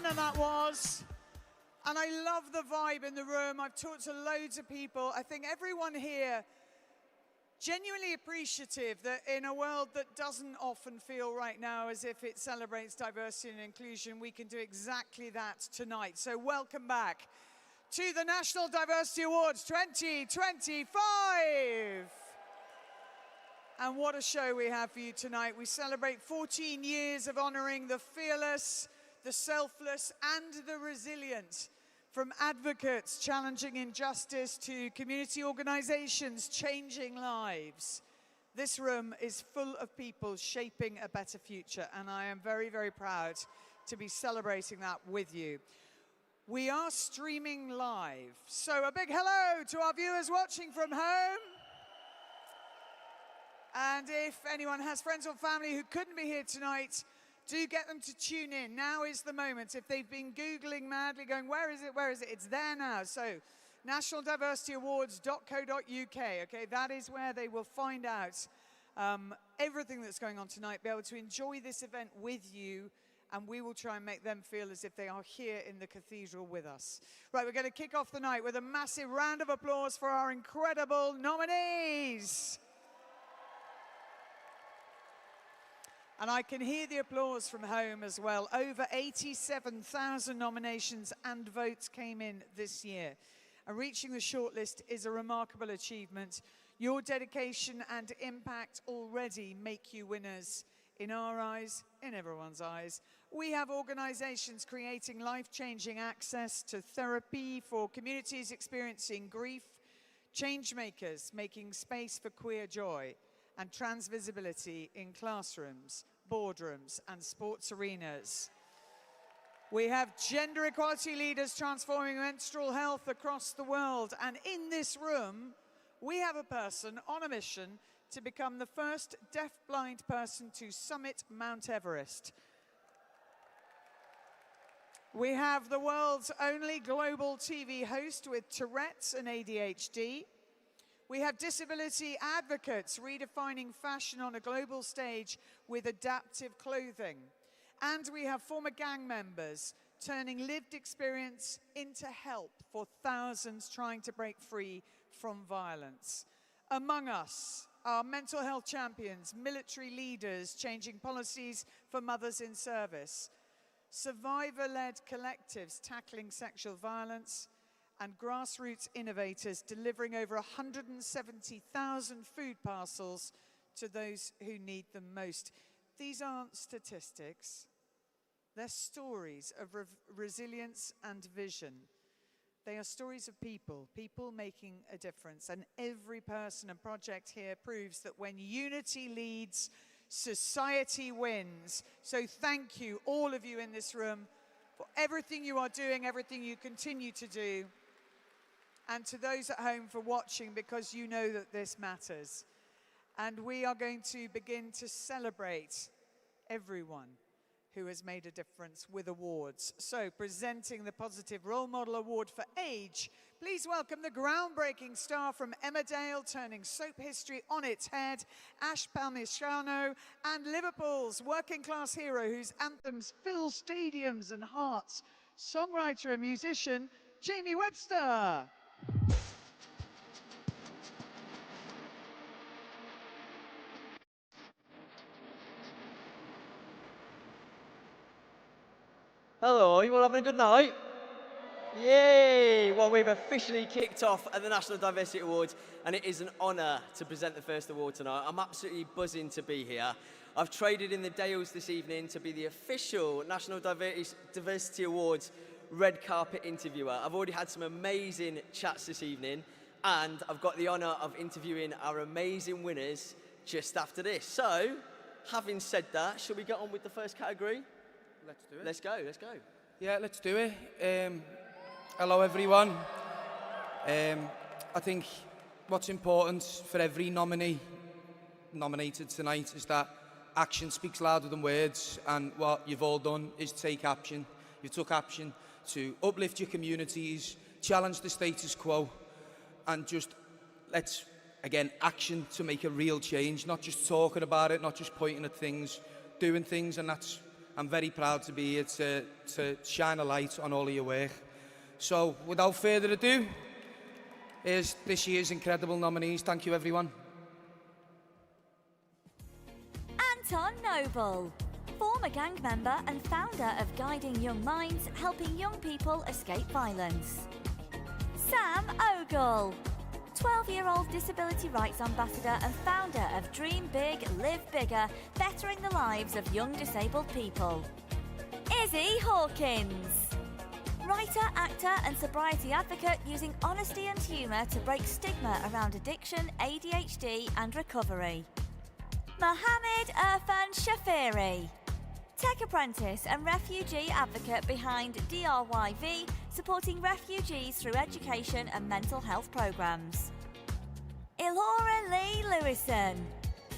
Vienna that was. And I love the vibe in the room. I've talked to loads of people. I think everyone here genuinely appreciative that in a world that doesn't often feel right now as if it celebrates diversity and inclusion, we can do exactly that tonight. So welcome back to the National Diversity Awards 2025. And what a show we have for you tonight. We celebrate 14 years of honoring the fearless, the selfless, and the resilient. From advocates challenging injustice to community organizations changing lives. This room is full of people shaping a better future, and I am very, very proud to be celebrating that with you. We are streaming live, so a big hello to our viewers watching from home. And if anyone has friends or family who couldn't be here tonight, do get them to tune in. Now is the moment. If they've been Googling madly, going, where is it, where is it? It's there now. So, nationaldiversityawards.co.uk, okay? That is where they will find out everything that's going on tonight, be able to enjoy this event with you, and we will try and make them feel as if they are here in the cathedral with us. Right, we're going to kick off the night with a massive round of applause for our incredible nominees. And I can hear the applause from home as well. Over 87,000 nominations and votes came in this year. And reaching the shortlist is a remarkable achievement. Your dedication and impact already make you winners. In our eyes, in everyone's eyes. We have organizations creating life-changing access to therapy for communities experiencing grief, change makers making space for queer joy, and trans visibility in classrooms, boardrooms, and sports arenas. We have gender equality leaders transforming menstrual health across the world. And in this room, we have a person on a mission to become the first deaf-blind person to summit Mount Everest. We have the world's only global TV host with Tourette's and ADHD. We have disability advocates redefining fashion on a global stage with adaptive clothing. And we have former gang members turning lived experience into help for thousands trying to break free from violence. Among us are mental health champions, military leaders changing policies for mothers in service, survivor-led collectives tackling sexual violence, and grassroots innovators delivering over 170,000 food parcels to those who need them most. These aren't statistics. They're stories of resilience and vision. They are stories of people, people making a difference. And every person and project here proves that when unity leads, society wins. So thank you, all of you in this room, for everything you are doing, everything you continue to do. And to those at home for watching, because you know that this matters. And we are going to begin to celebrate everyone who has made a difference with awards. So, presenting the Positive Role Model Award for Age, please welcome the groundbreaking star from Emmerdale, turning soap history on its head, Ash Palmisano, and Liverpool's working class hero whose anthems fill stadiums and hearts, songwriter and musician, Jamie Webster. Hello, you all having a good night? Yay! Well, we've officially kicked off at the National Diversity Awards, and it is an honour to present the first award tonight. I'm absolutely buzzing to be here. I've traded in the Dales this evening to be the official National Diversity Awards red carpet interviewer. I've already had some amazing chats this evening, and I've got the honour of interviewing our amazing winners just after this. So, having said that, shall we get on with the first category? Let's do it. Let's go, let's go. Yeah, let's do it. Hello, everyone. I think what's important for every nominated tonight is that action speaks louder than words, and what you've all done is take action. You took action to uplift your communities, challenge the status quo, and just let's, again, action to make a real change, not just talking about it, not just pointing at things, doing things, and that's I'm very proud to be here to shine a light on all of your work. So, without further ado, here's this year's incredible nominees. Thank you, everyone. Anton Noble, former gang member and founder of Guiding Young Minds, helping young people escape violence. Sam Ogle, 12-year-old disability rights ambassador and founder of Dream Big, Live Bigger, bettering the lives of young disabled people. Izzy Hawkins, writer, actor and sobriety advocate using honesty and humour to break stigma around addiction, ADHD and recovery. Mohammed Irfan Shafiri, tech apprentice and refugee advocate behind DRYV, supporting refugees through education and mental health programmes. Ilora Lee Lewison,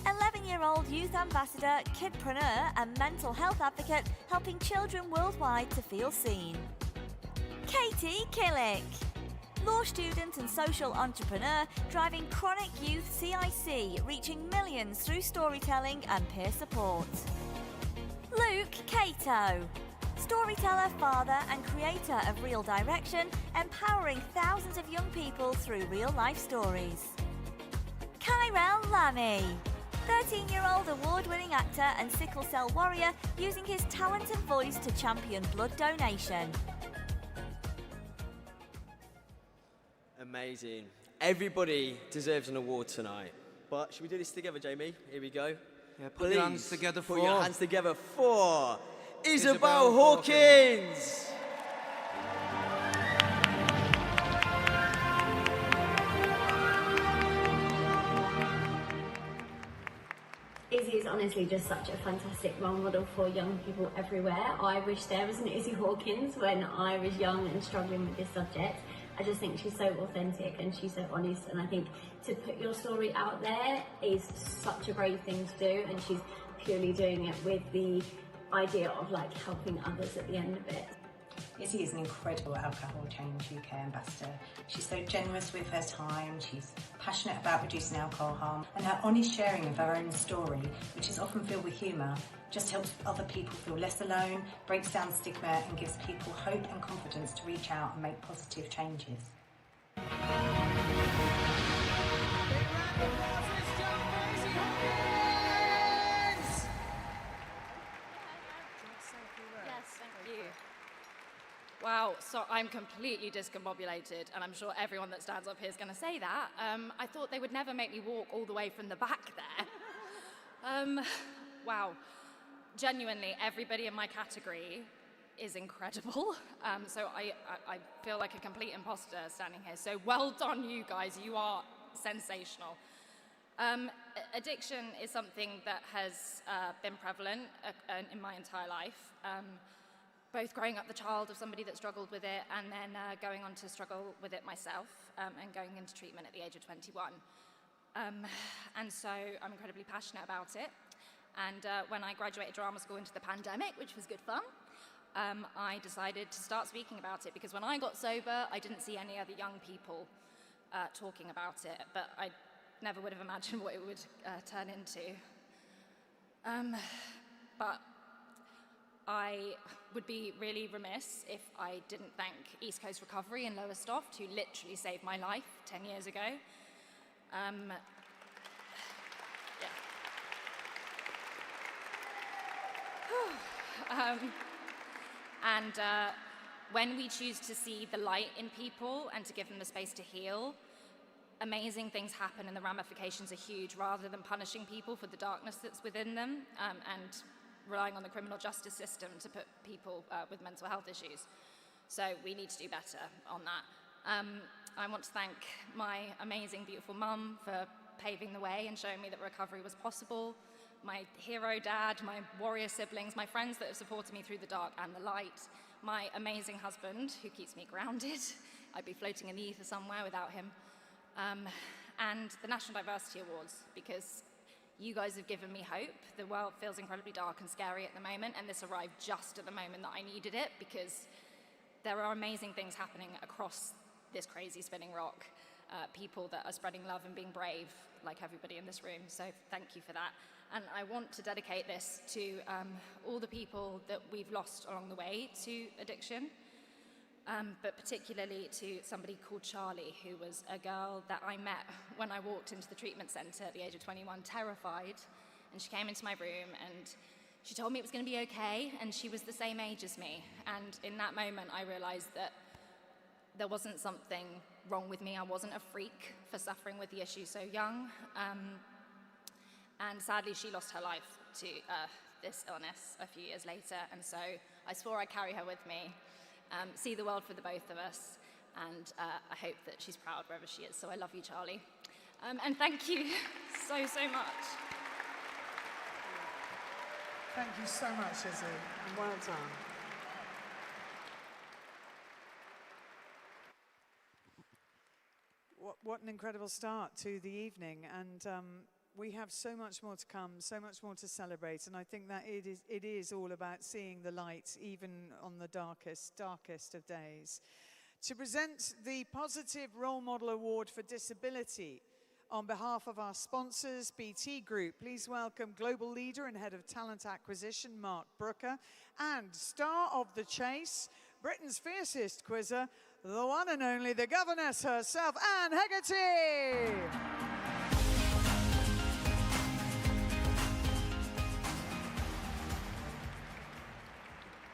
11-year-old youth ambassador, kidpreneur and mental health advocate, helping children worldwide to feel seen. Katie Killick, law student and social entrepreneur, driving Chronic Youth CIC, reaching millions through storytelling and peer support. Luke Cato, storyteller, father and creator of Real Direction, empowering thousands of young people through real-life stories. Kyrell Lammy, 13-year-old award-winning actor and sickle cell warrior, using his talent and voice to champion blood donation. Amazing. Everybody deserves an award tonight. But should we do this together, Jamie? Here we go. Yeah, put your hands together for... Put your hands together for Isabel Hawkins. Izzy is honestly just such a fantastic role model for young people everywhere. I wish there was an Izzy Hawkins when I was young and struggling with this subject. I just think she's so authentic and she's so honest, and I think to put your story out there is such a brave thing to do, and she's purely doing it with the idea of like helping others at the end of it. Izzy is an incredible Alcohol Change UK ambassador. She's so generous with her time, she's passionate about reducing alcohol harm, and her honest sharing of her own story, which is often filled with humour, just helps other people feel less alone, breaks down stigma and gives people hope and confidence to reach out and make positive changes. Yes, thank you. Wow, so I'm completely discombobulated, and I'm sure everyone that stands up here is going to say that. I thought they would never make me walk all the way from the back there. Wow. Genuinely, everybody in my category is incredible. So I feel like a complete imposter standing here. So well done, you guys. You are sensational. Addiction is something that has been prevalent in my entire life. Both growing up the child of somebody that struggled with it and then going on to struggle with it myself and going into treatment at the age of 21. And so I'm incredibly passionate about it. And when I graduated drama school into the pandemic, which was good fun, I decided to start speaking about it, because when I got sober, I didn't see any other young people talking about it, but I never would have imagined what it would turn into. But I would be really remiss if I didn't thank East Coast Recovery in Lowestoft, who literally saved my life 10 years ago. When we choose to see the light in people and to give them the space to heal, amazing things happen and the ramifications are huge, rather than punishing people for the darkness that's within them and relying on the criminal justice system to put people with mental health issues. So we need to do better on that. I want to thank my amazing, beautiful mum for paving the way and showing me that recovery was possible, my hero dad, my warrior siblings, my friends that have supported me through the dark and the light, my amazing husband who keeps me grounded. I'd be floating in the ether somewhere without him. And the National Diversity Awards, because you guys have given me hope. The world feels incredibly dark and scary at the moment, and this arrived just at the moment that I needed it, because there are amazing things happening across this crazy spinning rock. people that are spreading love and being brave, like everybody in this room. So thank you for that. And I want to dedicate this to all the people that we've lost along the way to addiction, but particularly to somebody called Charlie, who was a girl that I met when I walked into the treatment centre at the age of 21, terrified. And she came into my room and she told me it was going to be okay, and she was the same age as me. And in that moment, I realised that there wasn't something wrong with me. I wasn't a freak for suffering with the issue so young. And sadly, she lost her life to this illness a few years later. And so I swore I'd carry her with me, see the world for the both of us. And I hope that she's proud wherever she is. So I love you, Charlie. And thank you so much. Thank you so much, Izzy, and well done. What an incredible start to the evening, and we have so much more to come, so much more to celebrate, and I think that it is all about seeing the light even on the darkest of days. To present the Positive Role Model Award for Disability, on behalf of our sponsors, BT Group, please welcome Global Leader and Head of Talent Acquisition, Mark Brooker, and Star of the Chase, Britain's fiercest quizzer, the one and only, the governess herself, Anne Hegarty.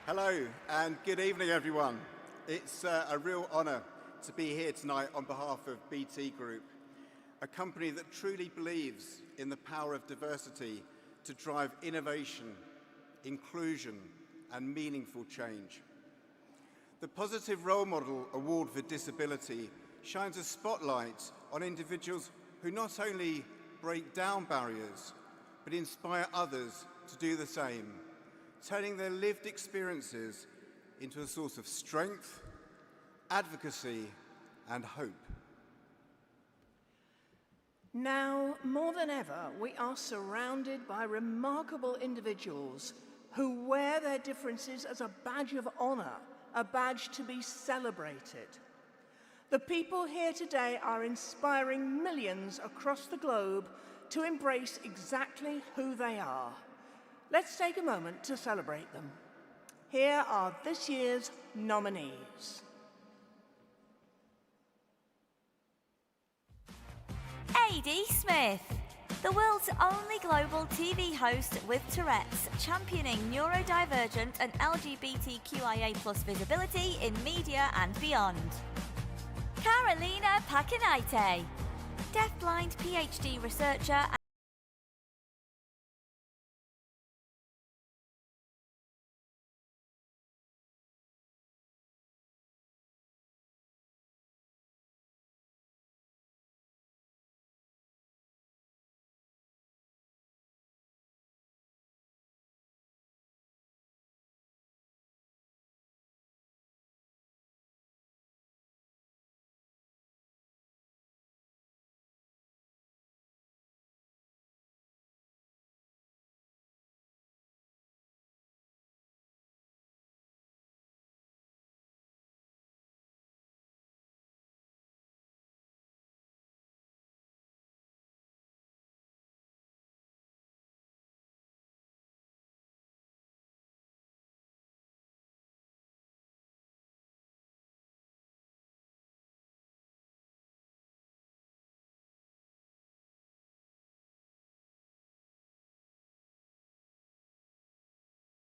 Hello and good evening, everyone. It's a real honour to be here tonight on behalf of BT Group, a company that truly believes in the power of diversity to drive innovation, inclusion, and meaningful change. The Positive Role Model Award for Disability shines a spotlight on individuals who not only break down barriers, but inspire others to do the same, turning their lived experiences into a source of strength, advocacy, and hope. Now, more than ever, we are surrounded by remarkable individuals who wear their differences as a badge of honor, a badge to be celebrated. The people here today are inspiring millions across the globe to embrace exactly who they are. Let's take a moment to celebrate them. Here are this year's nominees. A.D. Smith, the world's only global TV host with Tourette's, championing neurodivergent and LGBTQIA+ visibility in media and beyond. Carolina Pacinaite, deafblind PhD researcher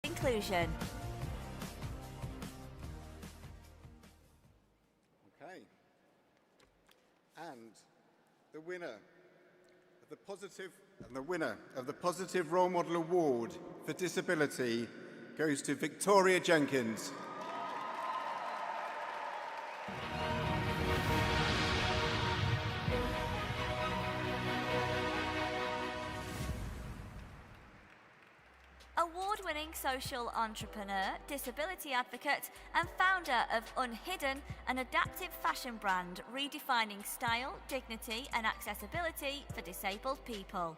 inclusion. Okay. And the winner of the Positive Role Model Award for Disability goes to Victoria Jenkins. Award-winning social entrepreneur, disability advocate, and founder of Unhidden, an adaptive fashion brand redefining style, dignity, and accessibility for disabled people.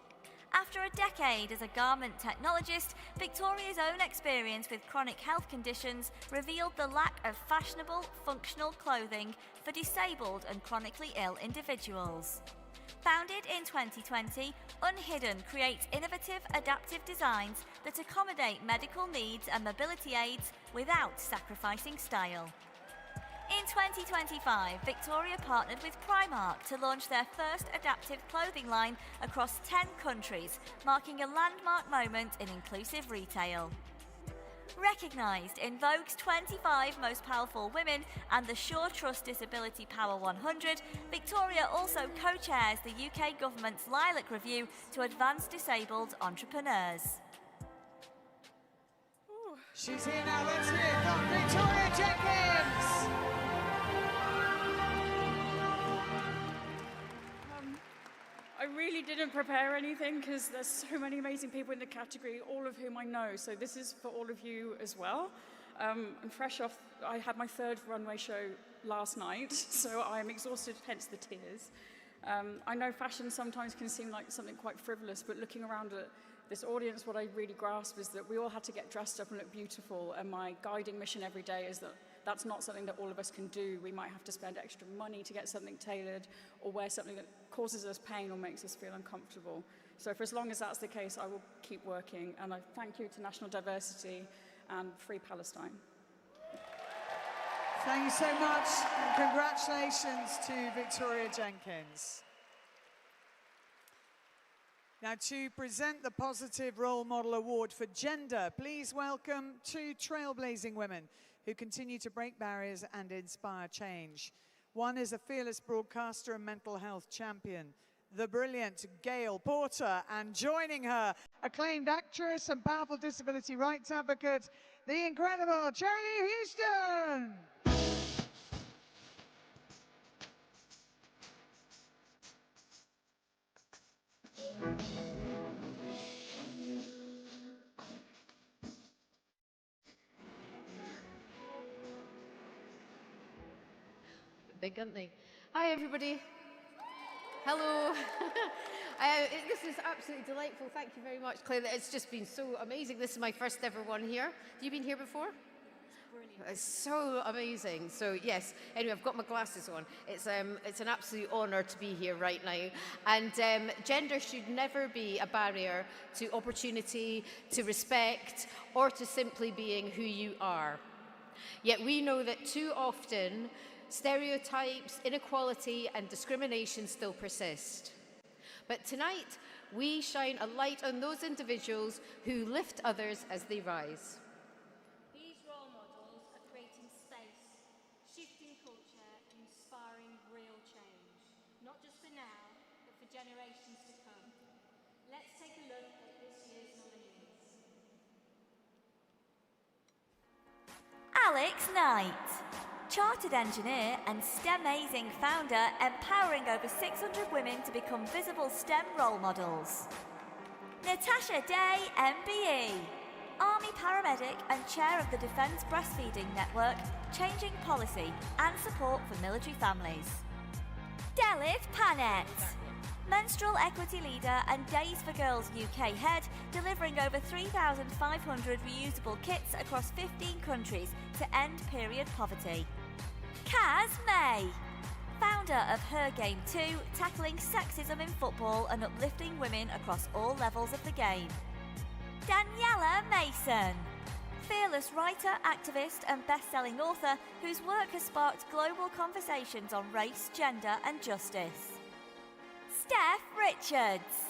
After a decade as a garment technologist, Victoria's own experience with chronic health conditions revealed the lack of fashionable, functional clothing for disabled and chronically ill individuals. Founded in 2020, Unhidden creates innovative, adaptive designs that accommodate medical needs and mobility aids without sacrificing style. In 2025, Victoria partnered with Primark to launch their first adaptive clothing line across 10 countries, marking a landmark moment in inclusive retail. Recognised in Vogue's 25 Most Powerful Women and the Sure Trust Disability Power 100, Victoria also co-chairs the UK Government's Lilac Review to advance disabled entrepreneurs. She's here now. Let's hear it from Victoria Jenkins. I really didn't prepare anything because there's so many amazing people in the category, all of whom I know. So this is for all of you as well. I'm fresh off, I had my third runway show last night, so I'm exhausted, hence the tears. I know fashion sometimes can seem like something quite frivolous, but looking around at this audience, what I really grasp is that we all had to get dressed up and look beautiful, and my guiding mission every day is that that's not something that all of us can do. We might have to spend extra money to get something tailored or wear something that causes us pain or makes us feel uncomfortable. So for as long as that's the case, I will keep working. And I thank you to National Diversity and Free Palestine. Thank you so much, and congratulations to Victoria Jenkins. Now, to present the Positive Role Model Award for Gender, please welcome two trailblazing women who continue to break barriers and inspire change. One is a fearless broadcaster and mental health champion, the brilliant Gail Porter, and joining her, acclaimed actress and powerful disability rights advocate, the incredible Charlie Houston. Big, aren't they? Hi, everybody. Hello. This is absolutely delightful. Thank you very much, Claire. It's just been so amazing. This is my first ever one here. Have you been here before? It's so amazing. So yes, anyway, I've got my glasses on. It's an absolute honour to be here right now. And gender should never be a barrier to opportunity, to respect, or to simply being who you are. Yet we know that too often, stereotypes, inequality, and discrimination still persist. But tonight, we shine a light on those individuals who lift others as they rise. These role models are creating space, shifting culture, and inspiring real change, not just for now, but for generations to come. Let's take a look at this year's nominees. Alex Knight, chartered engineer and STEMazing founder, empowering over 600 women to become visible STEM role models. Natasha Day, MBE, Army paramedic and chair of the Defence Breastfeeding Network, changing policy and support for military families. Delith Panett, menstrual equity leader and Days for Girls UK head, delivering over 3,500 reusable kits across 15 countries to end period poverty. Kaz May, founder of Her Game 2, tackling sexism in football and uplifting women across all levels of the game. Daniela Mason, fearless writer, activist and best-selling author whose work has sparked global conversations on race, gender and justice. Steph Richards,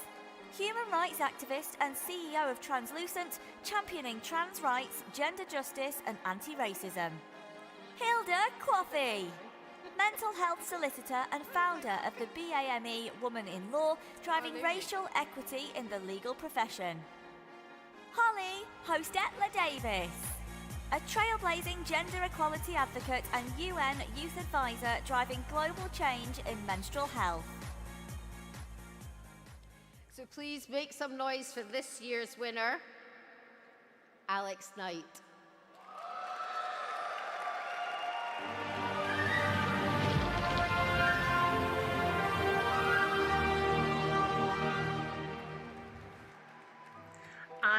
human rights activist and CEO of Translucent, championing trans rights, gender justice and anti-racism. Hilda Coffey, mental health solicitor and founder of the BAME Woman in Law, driving racial equity in the legal profession. Holly Hostetler Davis, a trailblazing gender equality advocate and UN youth advisor, driving global change in menstrual health. So please make some noise for this year's winner, Alex Knight.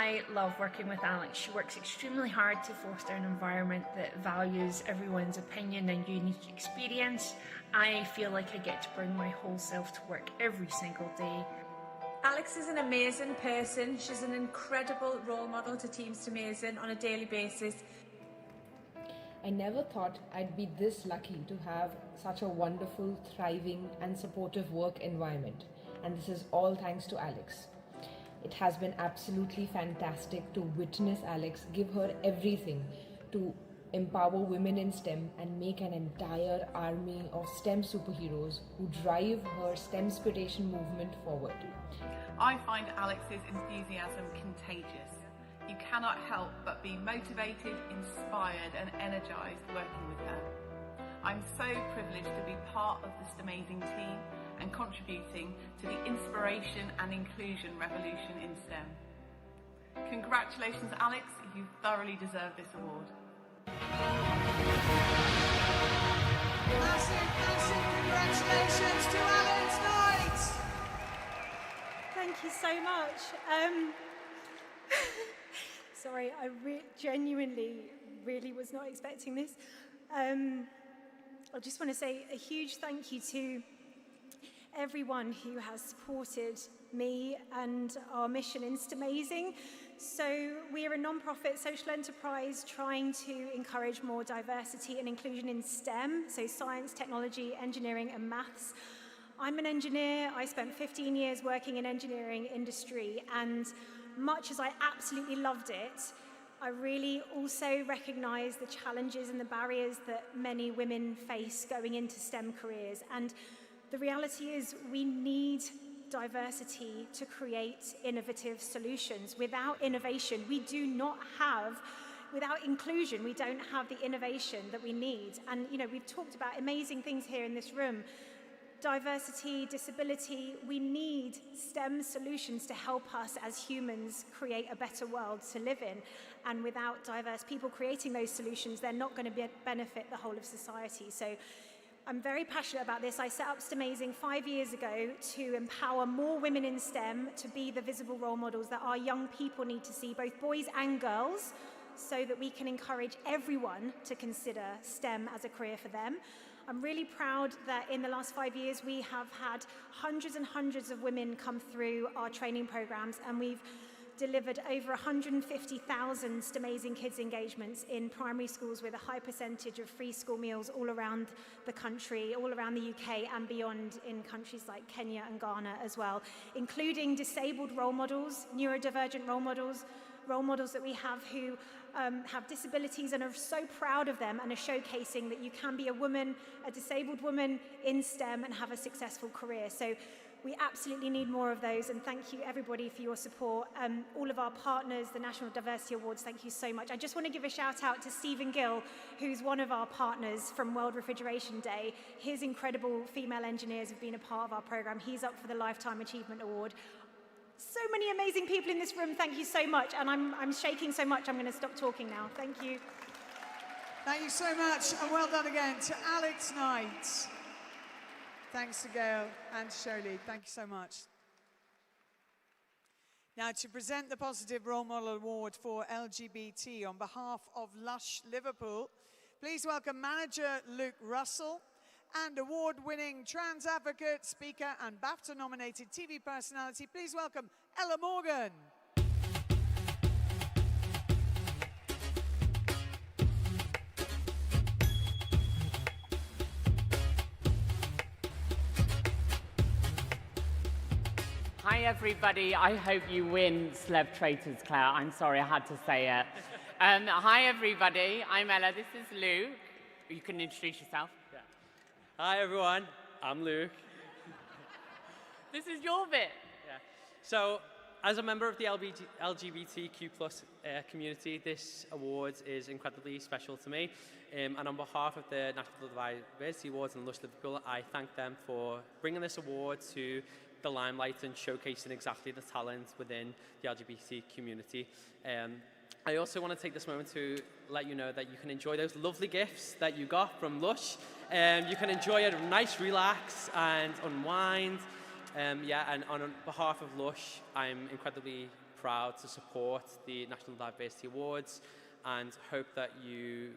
I love working with Alex. She works extremely hard to foster an environment that values everyone's opinion and unique experience. I feel like I get to bring my whole self to work every single day. Alex is an amazing person. She's an incredible role model to Teams Amazing on a daily basis. I never thought I'd be this lucky to have such a wonderful, thriving and supportive work environment. And this is all thanks to Alex. It has been absolutely fantastic to witness Alex give her everything to empower women in STEM and make an entire army of STEM superheroes who drive her STEMspiration movement forward. I find Alex's enthusiasm contagious. You cannot help but be motivated, inspired and energised working with her. I'm so privileged to be part of this amazing team and contributing to the inspiration and inclusion revolution in STEM. Congratulations, Alex, you thoroughly deserve this award. Massive congratulations to Alex Knight! Thank you so much. Sorry, I genuinely really was not expecting this. I just want to say a huge thank you to everyone who has supported me and our mission in STEMazing. So we are a non-profit social enterprise trying to encourage more diversity and inclusion in STEM, so science, technology, engineering and maths. I'm an engineer. I spent 15 years working in engineering industry, and much as I absolutely loved it, I really also recognize the challenges and the barriers that many women face going into STEM careers. And the reality is we need diversity to create innovative solutions. Without innovation, without inclusion, we don't have the innovation that we need. And, you know, we've talked about amazing things here in this room. Diversity, disability, we need STEM solutions to help us as humans create a better world to live in. And without diverse people creating those solutions, they're not going to benefit the whole of society. So I'm very passionate about this. I set up STEMazing 5 years ago to empower more women in STEM to be the visible role models that our young people need to see, both boys and girls, so that we can encourage everyone to consider STEM as a career for them. I'm really proud that in the last 5 years we have had hundreds and hundreds of women come through our training programs, and we've delivered over 150,000 STEMazing Kids engagements in primary schools with a high percentage of free school meals all around the country, all around the UK and beyond, in countries like Kenya and Ghana as well, including disabled role models, neurodivergent role models that we have who have disabilities and are so proud of them and are showcasing that you can be a woman, a disabled woman in STEM and have a successful career. So we absolutely need more of those, and thank you everybody for your support. All of our partners, the National Diversity Awards, thank you so much. I just want to give a shout out to Stephen Gill, who's one of our partners from World Refrigeration Day. His incredible female engineers have been a part of our program. He's up for the Lifetime Achievement Award. So many amazing people in this room, thank you so much. And I'm shaking so much, I'm going to stop talking now. Thank you. Thank you so much, and well done again to Alex Knight. Thanks to Gail and to Shirley. Thank you so much. Now, to present the Positive Role Model Award for LGBT on behalf of Lush Liverpool, please welcome manager Luke Russell and award-winning trans advocate, speaker and BAFTA-nominated TV personality. Please welcome Ella Morgan. Hi everybody, I hope you win Celeb Traitors, Claire. I'm sorry, I had to say it. Hi everybody, I'm Ella, this is Luke. You can introduce yourself. Yeah. Hi everyone, I'm Luke. This is your bit. Yeah. So, as a member of the LGBTQ+ community, this award is incredibly special to me. And on behalf of the National Diversity Awards and Lush Liverpool, I thank them for bringing this award to the limelight and showcasing exactly the talent within the LGBT community. I also want to take this moment to let you know that you can enjoy those lovely gifts that you got from Lush. You can enjoy a nice relax and unwind. And on behalf of Lush, I'm incredibly proud to support the National Diversity Awards and hope that you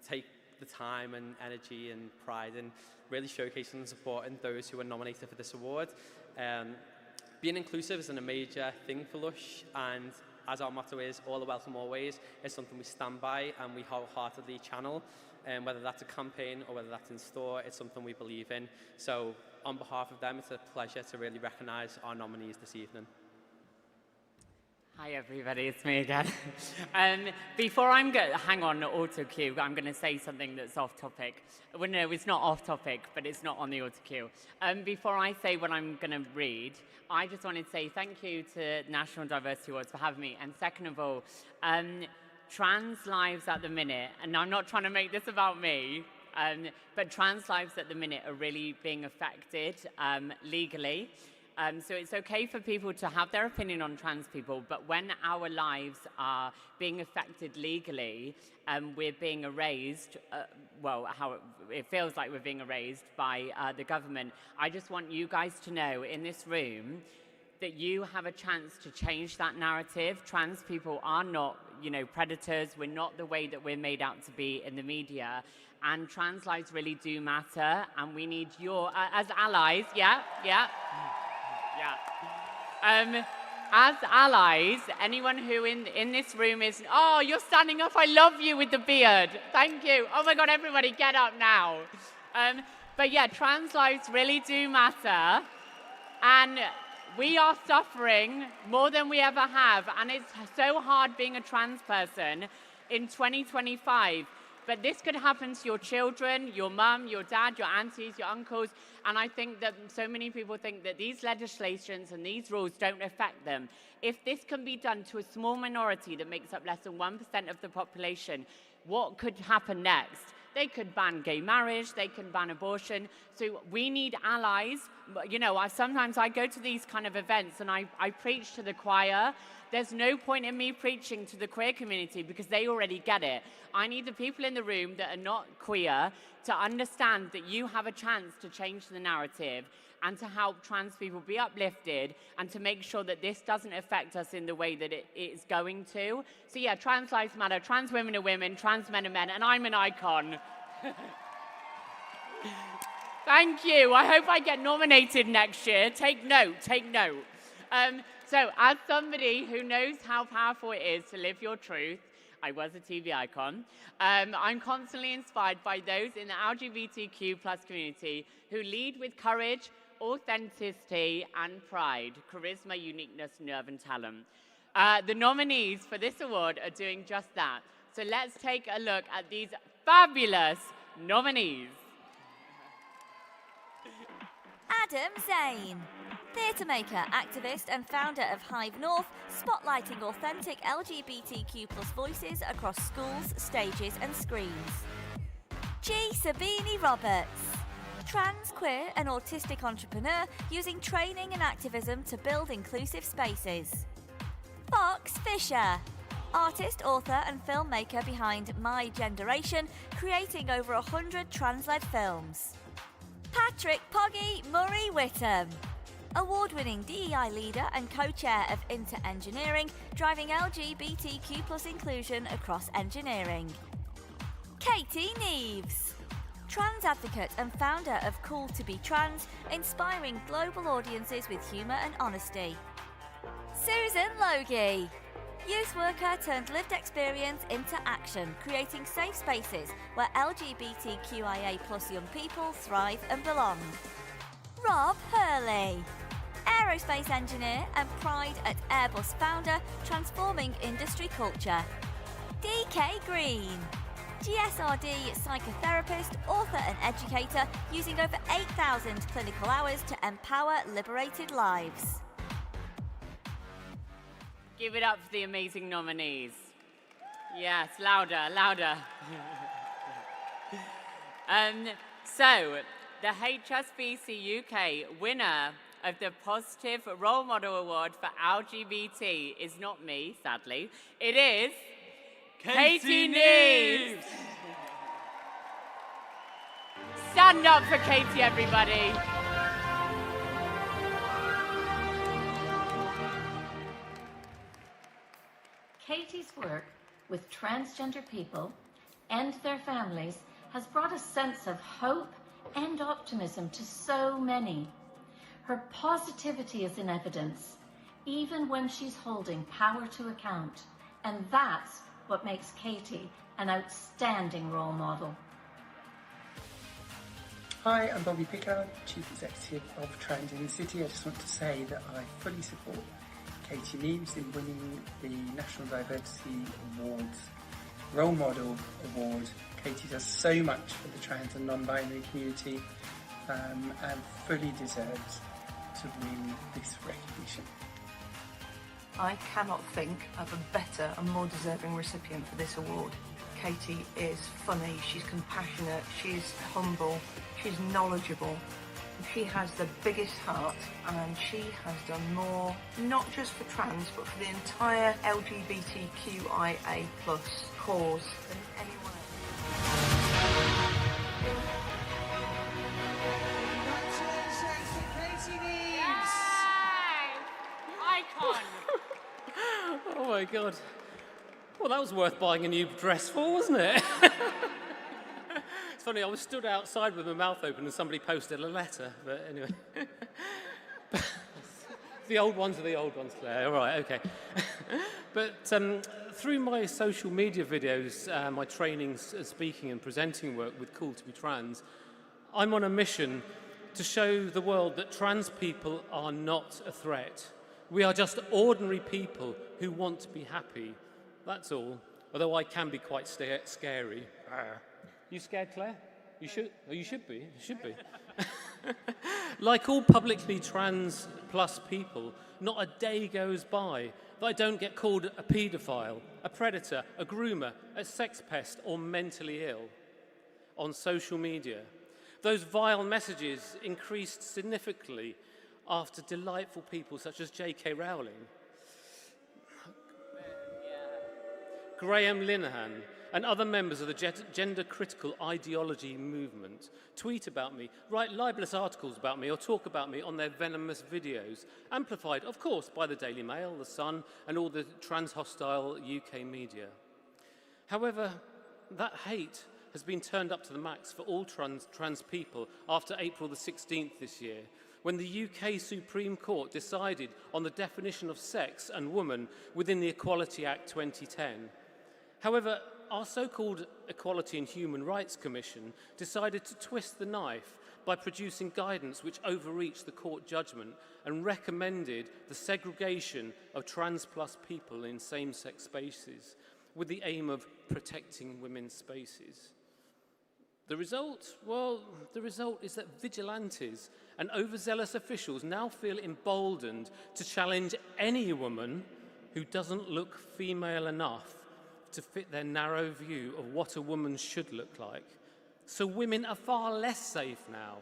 take the time and energy and pride in really showcasing and supporting those who are nominated for this award. Being inclusive is a major thing for Lush, and as our motto is, all are welcome always, it's something we stand by and we wholeheartedly channel. Whether that's a campaign or whether that's in store, it's something we believe in. So on behalf of them, it's a pleasure to really recognise our nominees this evening. Hi everybody, it's me again. Before hang on, auto cue, I'm going to say something that's off topic. Well, no, it's not off topic, but it's not on the auto cue. Before I say what I'm going to read, I just wanted to say thank you to National Diversity Awards for having me. And second of all, trans lives at the minute, and I'm not trying to make this about me, but trans lives at the minute are really being affected legally. So it's okay for people to have their opinion on trans people, but when our lives are being affected legally, we're being erased, it feels like we're being erased by the government. I just want you guys to know in this room that you have a chance to change that narrative. Trans people are not, predators. We're not the way that we're made out to be in the media. And trans lives really do matter, and we need your, as allies, as allies, anyone who in this room is, oh, you're standing up, I love you with the beard. Thank you. Oh my God, everybody get up now. But yeah, trans lives really do matter. And we are suffering more than we ever have. And it's so hard being a trans person in 2025. But this could happen to your children, your mum, your dad, your aunties, your uncles. And I think that so many people think that these legislations and these rules don't affect them. If this can be done to a small minority that makes up less than 1% of the population, what could happen next? They could ban gay marriage, they can ban abortion. So we need allies. Sometimes I go to these kind of events and I preach to the choir. There's no point in me preaching to the queer community because they already get it. I need the people in the room that are not queer to understand that you have a chance to change the narrative and to help trans people be uplifted and to make sure that this doesn't affect us in the way that it is going to. So yeah, trans lives matter, trans women are women, trans men are men, and I'm an icon. Thank you. I hope I get nominated next year. Take note, take note. So as somebody who knows how powerful it is to live your truth, I was a TV icon, I'm constantly inspired by those in the LGBTQ+ community who lead with courage, authenticity and pride, charisma, uniqueness, nerve and talent. The nominees for this award are doing just that. So let's take a look at these fabulous nominees. Adam Zane, theatre maker, activist and founder of Hive North, spotlighting authentic LGBTQ+ voices across schools, stages and screens. G. Sabini Roberts, trans, queer and autistic entrepreneur using training and activism to build inclusive spaces. Fox Fisher, artist, author and filmmaker behind My Generation, creating over 100 trans-led films. Patrick Poggy Murray Whittam, award-winning DEI leader and co-chair of Inter Engineering, driving LGBTQ+ inclusion across engineering. Katie Neves, trans advocate and founder of Cool to Be Trans, inspiring global audiences with humour and honesty. Susan Logie, youth worker turned lived experience into action, creating safe spaces where LGBTQIA+ young people thrive and belong. Rob Hurley, aerospace engineer and Pride at Airbus founder, transforming industry culture. DK Green, GSRD psychotherapist, author and educator, using over 8,000 clinical hours to empower liberated lives. Give it up for the amazing nominees. Yes, louder, louder. So, the HSBC UK winner of the Positive Role Model Award for LGBT is not me, sadly. It is Katie Neves. Stand up for Katie, everybody. Katie's work with transgender people and their families has brought a sense of hope and optimism to so many. Her positivity is in evidence, even when she's holding power to account, and that's what makes Katie an outstanding role model. Hi, I'm Bobby Pickard, Chief Executive of Trans in the City. I just want to say that I fully support Katie Neves in winning the National Diversity Awards Role Model Award. Katie does so much for the trans and non-binary community and fully deserves to win this recognition. I cannot think of a better and more deserving recipient for this award. Katie is funny, she's compassionate, she's humble, she's knowledgeable. She has the biggest heart and she has done more, not just for trans, but for the entire LGBTQIA+ cause than anyone Icon! Oh my God. Well, that was worth buying a new dress for, wasn't it? It's funny, I was stood outside with my mouth open and somebody posted a letter, but anyway. The old ones are the old ones, Claire. All right, okay. But through my social media videos, my training, speaking and presenting work with Cool to be Trans, I'm on a mission to show the world that trans people are not a threat. We are just ordinary people who want to be happy. That's all. Although I can be quite scary. You scared, Claire? You should. Oh, you should be. You should be. Like all publicly trans plus people, not a day goes by that I don't get called a paedophile, a predator, a groomer, a sex pest, or mentally ill on social media. Those vile messages increased significantly after delightful people such as J.K. Rowling, Graham Linehan, and other members of the gender-critical ideology movement tweet about me, write libelous articles about me, or talk about me on their venomous videos, amplified, of course, by the Daily Mail, The Sun, and all the trans-hostile UK media. However, that hate has been turned up to the max for all trans people after April the 16th this year, when the UK Supreme Court decided on the definition of sex and woman within the Equality Act 2010. However, our so-called Equality and Human Rights Commission decided to twist the knife by producing guidance which overreached the court judgment and recommended the segregation of trans plus people in same-sex spaces with the aim of protecting women's spaces. The result? Well, the result is that vigilantes and overzealous officials now feel emboldened to challenge any woman who doesn't look female enough to fit their narrow view of what a woman should look like. So women are far less safe now.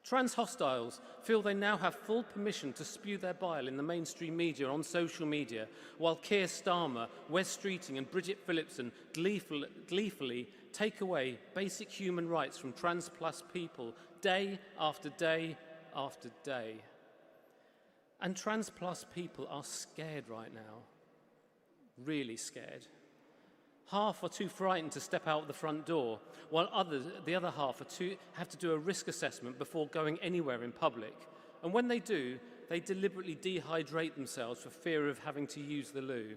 Trans hostiles feel they now have full permission to spew their bile in the mainstream media on social media, while Keir Starmer, Wes Streeting and Bridget Phillipson gleefully take away basic human rights from trans plus people day after day after day. And trans plus people are scared right now. Really scared. Half are too frightened to step out the front door, while the other half have to do a risk assessment before going anywhere in public. And when they do, they deliberately dehydrate themselves for fear of having to use the loo.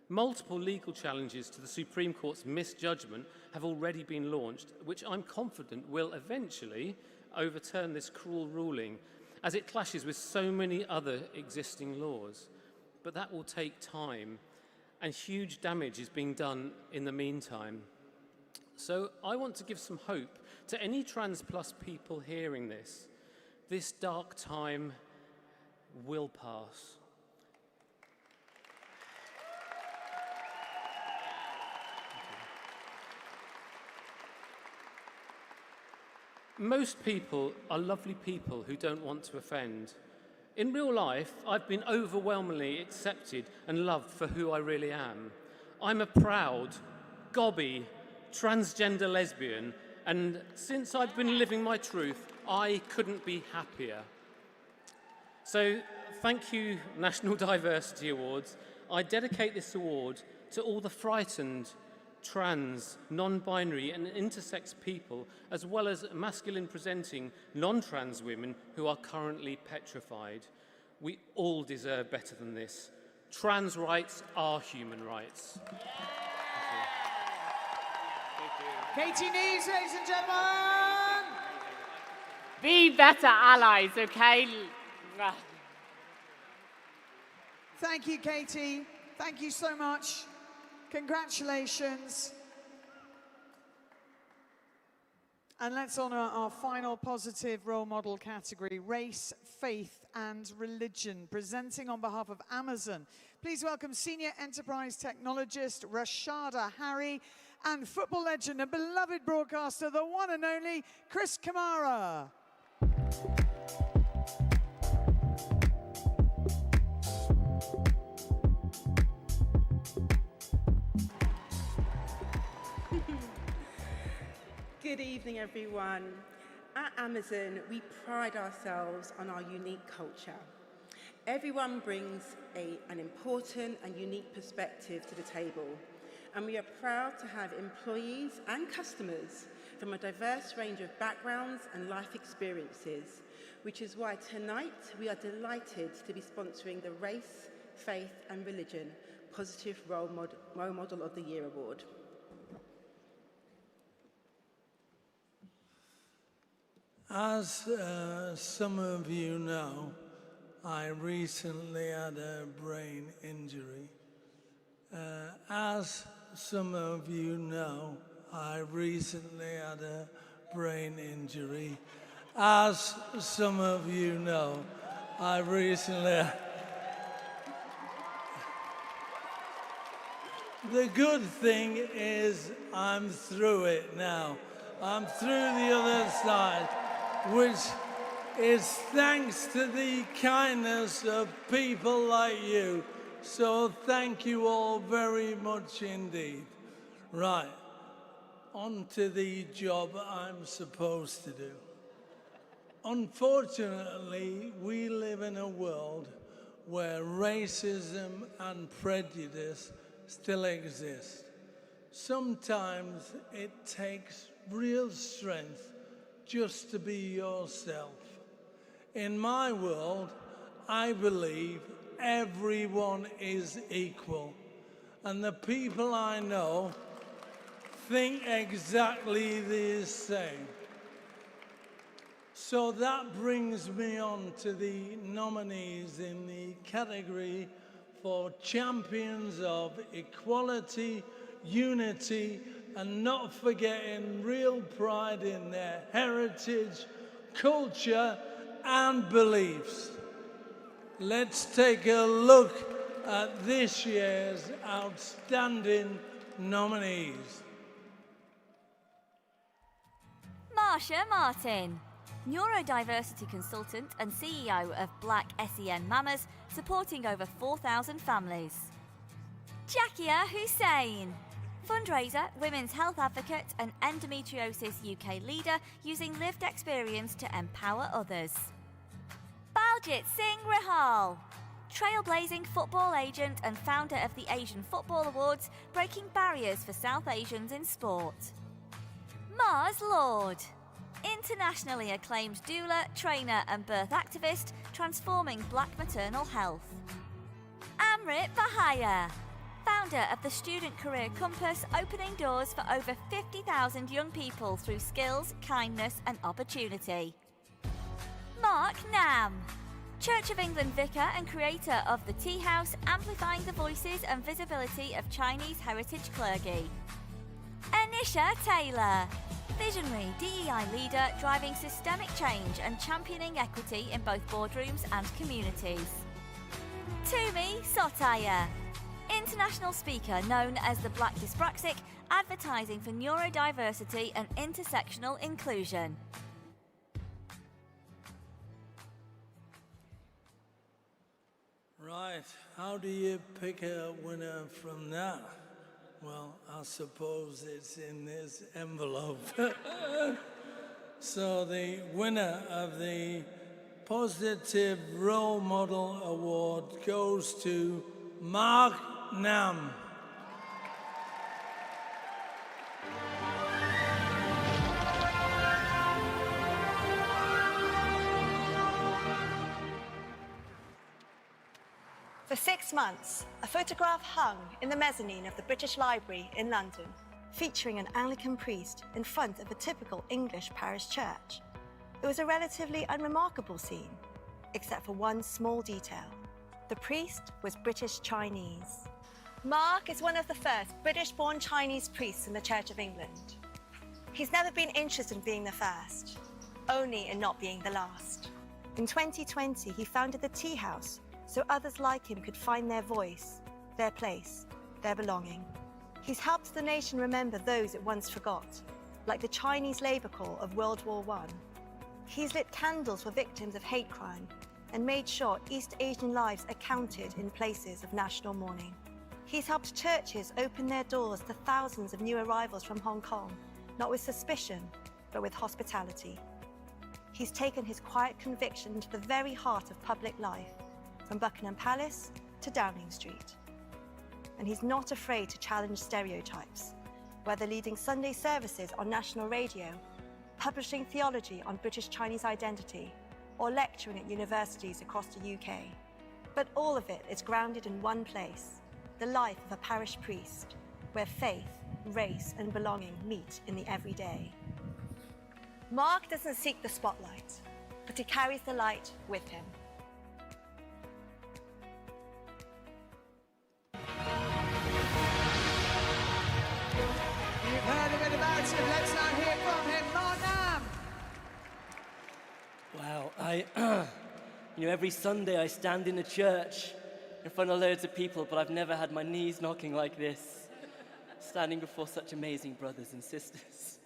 Multiple legal challenges to the Supreme Court's misjudgment have already been launched, which I'm confident will eventually overturn this cruel ruling, as it clashes with so many other existing laws. But that will take time, and huge damage is being done in the meantime. So I want to give some hope to any trans plus people hearing this. This dark time will pass. Most people are lovely people who don't want to offend. In real life, I've been overwhelmingly accepted and loved for who I really am. I'm a proud, gobby, transgender lesbian, and since I've been living my truth, I couldn't be happier. So, thank you, National Diversity Awards. I dedicate this award to all the frightened, trans, non-binary and intersex people, as well as masculine-presenting non-trans women who are currently petrified. We all deserve better than this. Trans rights are human rights. Katie Neves, ladies and gentlemen. Be better allies, okay? Thank you, Katie. Thank you so much. Congratulations. And let's honour our final positive role model category, race, faith and religion. Presenting on behalf of Amazon, please welcome Senior Enterprise Technologist Rashada Harry and football legend and beloved broadcaster, the one and only Chris Kamara. Good evening, everyone. At Amazon, we pride ourselves on our unique culture. Everyone brings an important and unique perspective to the table, and we are proud to have employees and customers from a diverse range of backgrounds and life experiences, which is why tonight we are delighted to be sponsoring the Race, Faith and Religion Positive Role Model of the Year Award. As some of you know, I recently had a brain injury. As some of you know, I recently had a brain injury. As some of you know, I recently... The good thing is I'm through it now. I'm through the other side, which is thanks to the kindness of people like you. So thank you all very much indeed. Right, on to the job I'm supposed to do. Unfortunately, we live in a world where racism and prejudice still exist. Sometimes it takes real strength just to be yourself. In my world, I believe everyone is equal, and the people I know think exactly the same. So that brings me on to the nominees in the category for Champions of Equality, Unity, and not forgetting real pride in their heritage, culture, and beliefs. Let's take a look at this year's outstanding nominees. Marsha Martin, neurodiversity consultant and CEO of Black SEN Mamas, supporting over 4,000 families. Jakia Hussain, fundraiser, women's health advocate and endometriosis UK leader, using lived experience to empower others. Baljit Singh Rahal, trailblazing football agent and founder of the Asian Football Awards, breaking barriers for South Asians in sport. Mars Lord, internationally acclaimed doula, trainer and birth activist, transforming black maternal health. Amrit Bahaya, founder of the Student Career Compass, opening doors for over 50,000 young people through skills, kindness and opportunity. Mark Nam, Church of England vicar and creator of the Tea House, amplifying the voices and visibility of Chinese heritage clergy. Anisha Taylor, visionary DEI leader, driving systemic change and championing equity in both boardrooms and communities. Tumi Sotaya, international speaker known as the Black Dyspraxic, advertising for neurodiversity and intersectional inclusion. Right, how do you pick a winner from that? Well, I suppose it's in this envelope. So the winner of the Positive Role Model Award goes to Mark Nam. For 6 months, a photograph hung in the mezzanine of the British Library in London, featuring an Anglican priest in front of a typical English parish church. It was a relatively unremarkable scene, except for one small detail. The priest was British Chinese. Mark is one of the first British-born Chinese priests in the Church of England. He's never been interested in being the first, only in not being the last. In 2020, he founded the Tea House so others like him could find their voice, their place, their belonging. He's helped the nation remember those it once forgot, like the Chinese Labour Corps of World War I. He's lit candles for victims of hate crime and made sure East Asian lives are counted in places of national mourning. He's helped churches open their doors to thousands of new arrivals from Hong Kong, not with suspicion, but with hospitality. He's taken his quiet conviction to the very heart of public life, from Buckingham Palace to Downing Street. And he's not afraid to challenge stereotypes, whether leading Sunday services on national radio, publishing theology on British Chinese identity, or lecturing at universities across the UK. But all of it is grounded in one place, the life of a parish priest, where faith, race, and belonging meet in the everyday. Mark doesn't seek the spotlight, but he carries the light with him. You've heard a bit about him. Let's now hear from him. Mark Nam. Wow, every Sunday I stand in a church in front of loads of people, but I've never had my knees knocking like this, standing before such amazing brothers and sisters.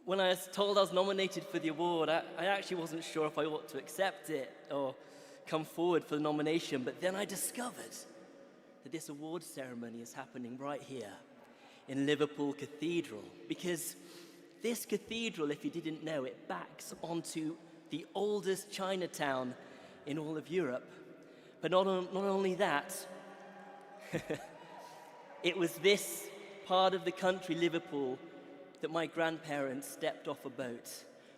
When I was told I was nominated for the award, I actually wasn't sure if I ought to accept it or come forward for the nomination, but then I discovered that this award ceremony is happening right here in Liverpool Cathedral, because this cathedral, if you didn't know, it backs onto the oldest Chinatown in all of Europe. But not only that, it was this part of the country, Liverpool, that my grandparents stepped off a boat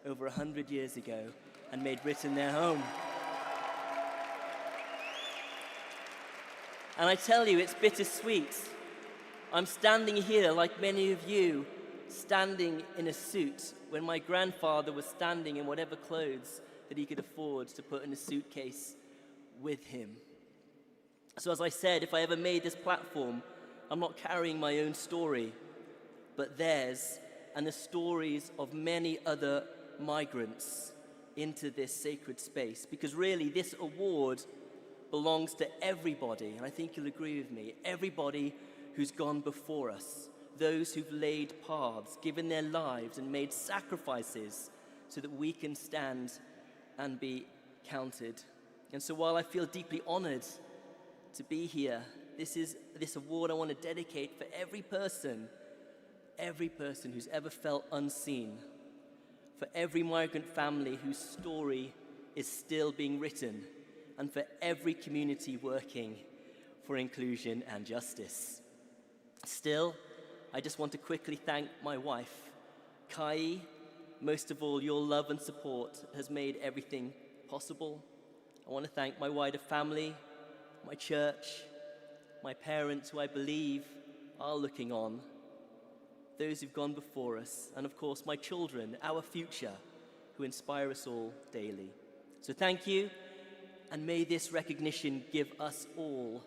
over 100 years ago and made Britain their home. And I tell you, it's bittersweet. I'm standing here, like many of you, standing in a suit when my grandfather was standing in whatever clothes that he could afford to put in a suitcase with him. So as I said, if I ever made this platform, I'm not carrying my own story, but theirs and the stories of many other migrants into this sacred space. Because really, this award belongs to everybody, and I think you'll agree with me, everybody who's gone before us, those who've laid paths, given their lives and made sacrifices so that we can stand and be counted. And so while I feel deeply honored to be here, this award I want to dedicate for every person who's ever felt unseen, for every migrant family whose story is still being written, and for every community working for inclusion and justice. Still, I just want to quickly thank my wife, Kai. Most of all, your love and support has made everything possible. I want to thank my wider family, my church, my parents who I believe are looking on, those who've gone before us, and of course my children, our future, who inspire us all daily. So thank you, and may this recognition give us all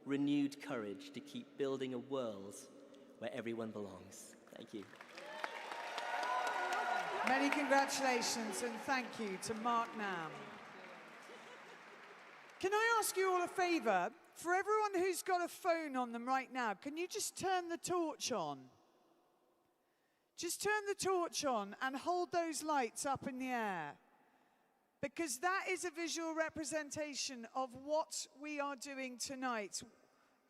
renewed courage to keep building a world where everyone belongs. Thank you. Many congratulations and thank you to Mark Nam. Can I ask you all a favour? For everyone who's got a phone on them right now, can you just turn the torch on? Just turn the torch on and hold those lights up in the air. Because that is a visual representation of what we are doing tonight.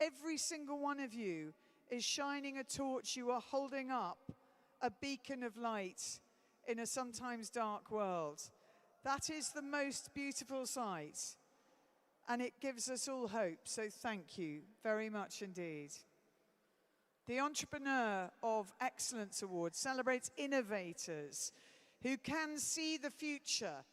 Every single one of you is shining a torch. You are holding up a beacon of light in a sometimes dark world. That is the most beautiful sight. and it gives us all hope. So thank you very much indeed. The Entrepreneur of Excellence Award celebrates innovators who can see the future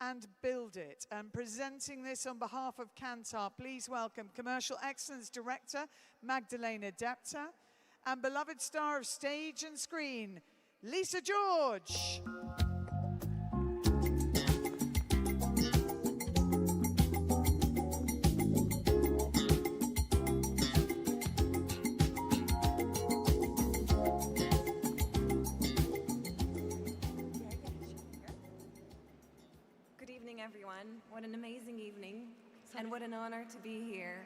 and build it. And presenting this on behalf of Kantar, please welcome Commercial Excellence Director Magdalena Depta and beloved star of stage and screen, Lisa George. Good evening, everyone. What an amazing evening, and what an honor to be here.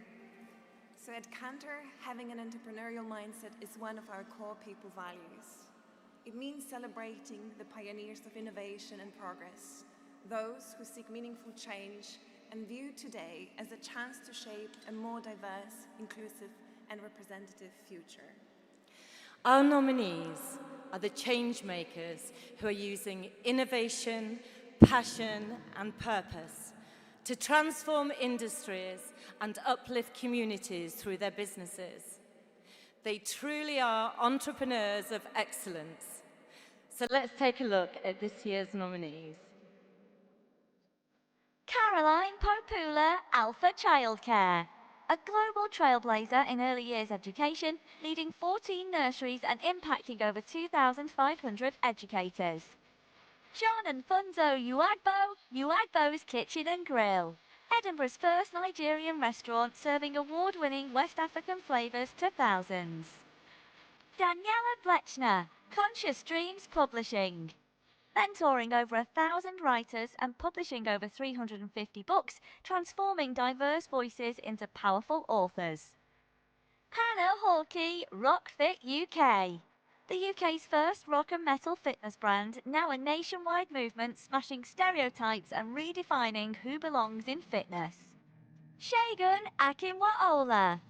So at Kantar, having an entrepreneurial mindset is one of our core people values. It means celebrating the pioneers of innovation and progress, those who seek meaningful change and view today as a chance to shape a more diverse, inclusive, and representative future. Our nominees are the change makers who are using innovation, passion, and purpose to transform industries and uplift communities through their businesses. They truly are entrepreneurs of excellence. So let's take a look at this year's nominees. Caroline Popula, Alpha Childcare. A global trailblazer in early years education, leading 14 nurseries and impacting over 2,500 educators. John and Funzo Uagbo's Kitchen and Grill. Edinburgh's first Nigerian restaurant serving award-winning West African flavours to thousands. Daniela Blechner, Conscious Dreams Publishing. Mentoring over 1,000 writers and publishing over 350 books, transforming diverse voices into powerful authors. Hannah Hawkey, RockFit UK. The UK's first rock and metal fitness brand, now a nationwide movement smashing stereotypes and redefining who belongs in fitness. Shagun Akinwaola,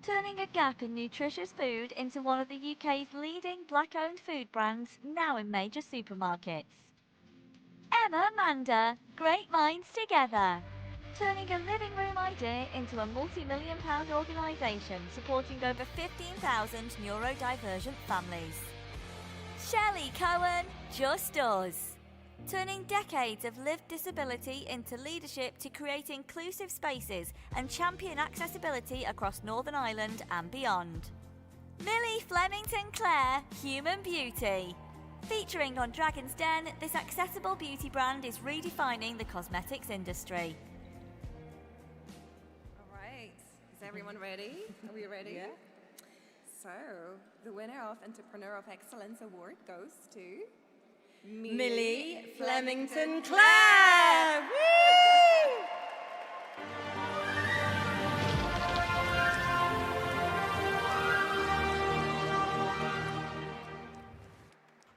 turning a gap in nutritious food into one of the UK's leading black-owned food brands, now in major supermarkets. Emma Manda, Great Minds Together, turning a living room idea into a multi-million-pound organisation supporting over 15,000 neurodivergent families. Shelley Cohen, Just Us, turning decades of lived disability into leadership to create inclusive spaces and champion accessibility across Northern Ireland and beyond. Millie Flemington Clare, Human Beauty. Featuring on Dragon's Den, this accessible beauty brand is redefining the cosmetics industry. All right, is everyone ready? Are we ready? Yeah. So, the winner of Entrepreneur of Excellence Award goes to Millie Flemington Clare! Woo!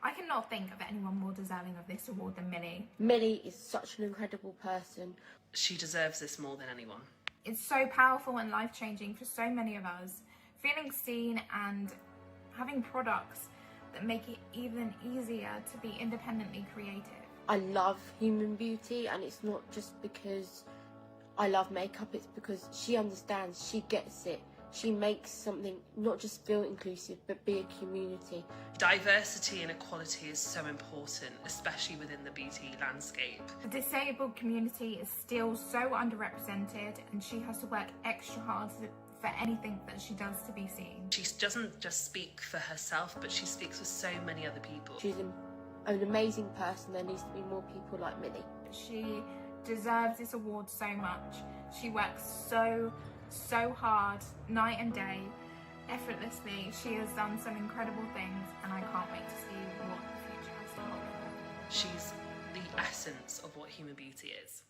I cannot think of anyone more deserving of this award than Millie. Millie is such an incredible person. She deserves this more than anyone. It's so powerful and life-changing for so many of us. Feeling seen and having products that make it even easier to be independently creative. I love Human Beauty, and it's not just because I love makeup, it's because she understands, she gets it. She makes something not just feel inclusive, but be a community. Diversity and equality is so important, especially within the beauty landscape. The disabled community is still so underrepresented, and she has to work extra hard for anything that she does to be seen. She doesn't just speak for herself, but she speaks for so many other people. She's an amazing person. There needs to be more people like Millie. She deserves this award so much. She works so hard, night and day, effortlessly. She has done some incredible things, and I can't wait to see what the future has to hold for her. She's the essence of what human beauty is.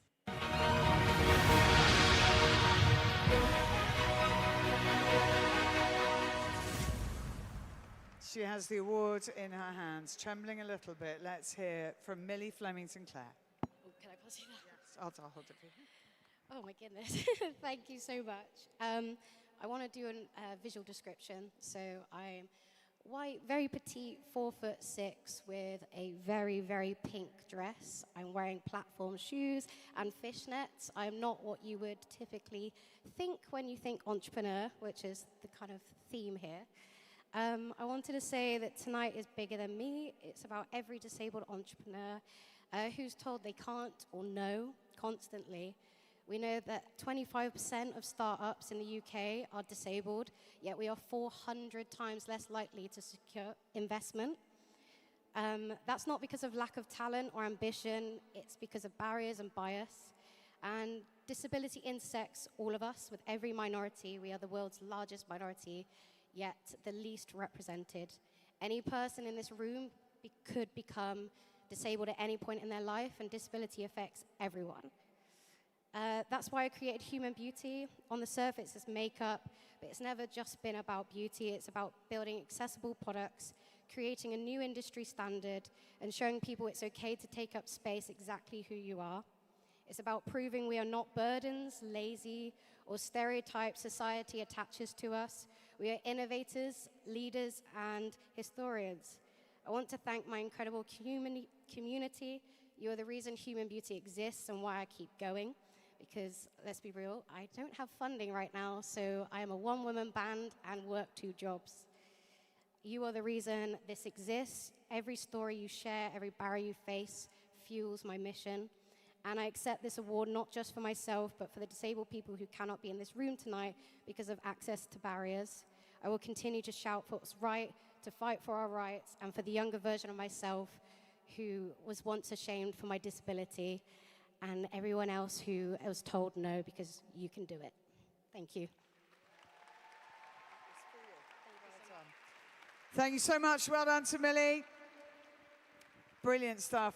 She has the award in her hands, trembling a little bit. Let's hear from Millie Flemington Clare. Oh, can I pass you that? Yes, I'll hold it for you. Oh my goodness, thank you so much. I want to do a visual description. So I'm white, very petite, 4'6", with a very, very pink dress. I'm wearing platform shoes and fishnets. I'm not what you would typically think when you think entrepreneur, which is the kind of theme here. I wanted to say that tonight is bigger than me. It's about every disabled entrepreneur who's told they can't or no constantly. We know that 25% of startups in the UK are disabled, yet we are 400 times less likely to secure investment. That's not because of lack of talent or ambition, it's because of barriers and bias. And disability intersects all of us. With every minority, we are the world's largest minority, yet the least represented. Any person in this room could become disabled at any point in their life, and disability affects everyone. That's why I created Human Beauty. On the surface, it's makeup, but it's never just been about beauty. It's about building accessible products, creating a new industry standard, and showing people it's okay to take up space exactly who you are. It's about proving we are not burdens, lazy, or stereotypes society attaches to us. We are innovators, leaders, and historians. I want to thank my incredible community. You are the reason Human Beauty exists and why I keep going. Because, let's be real, I don't have funding right now, so I am a one-woman band and work 2 jobs. You are the reason this exists. Every story you share, every barrier you face fuels my mission. And I accept this award not just for myself, but for the disabled people who cannot be in this room tonight because of access to barriers. I will continue to shout for what's right, to fight for our rights, and for the younger version of myself who was once ashamed for my disability, and everyone else who was told no, because you can do it. Thank you. Thank you so much. Well done to Millie. Brilliant stuff.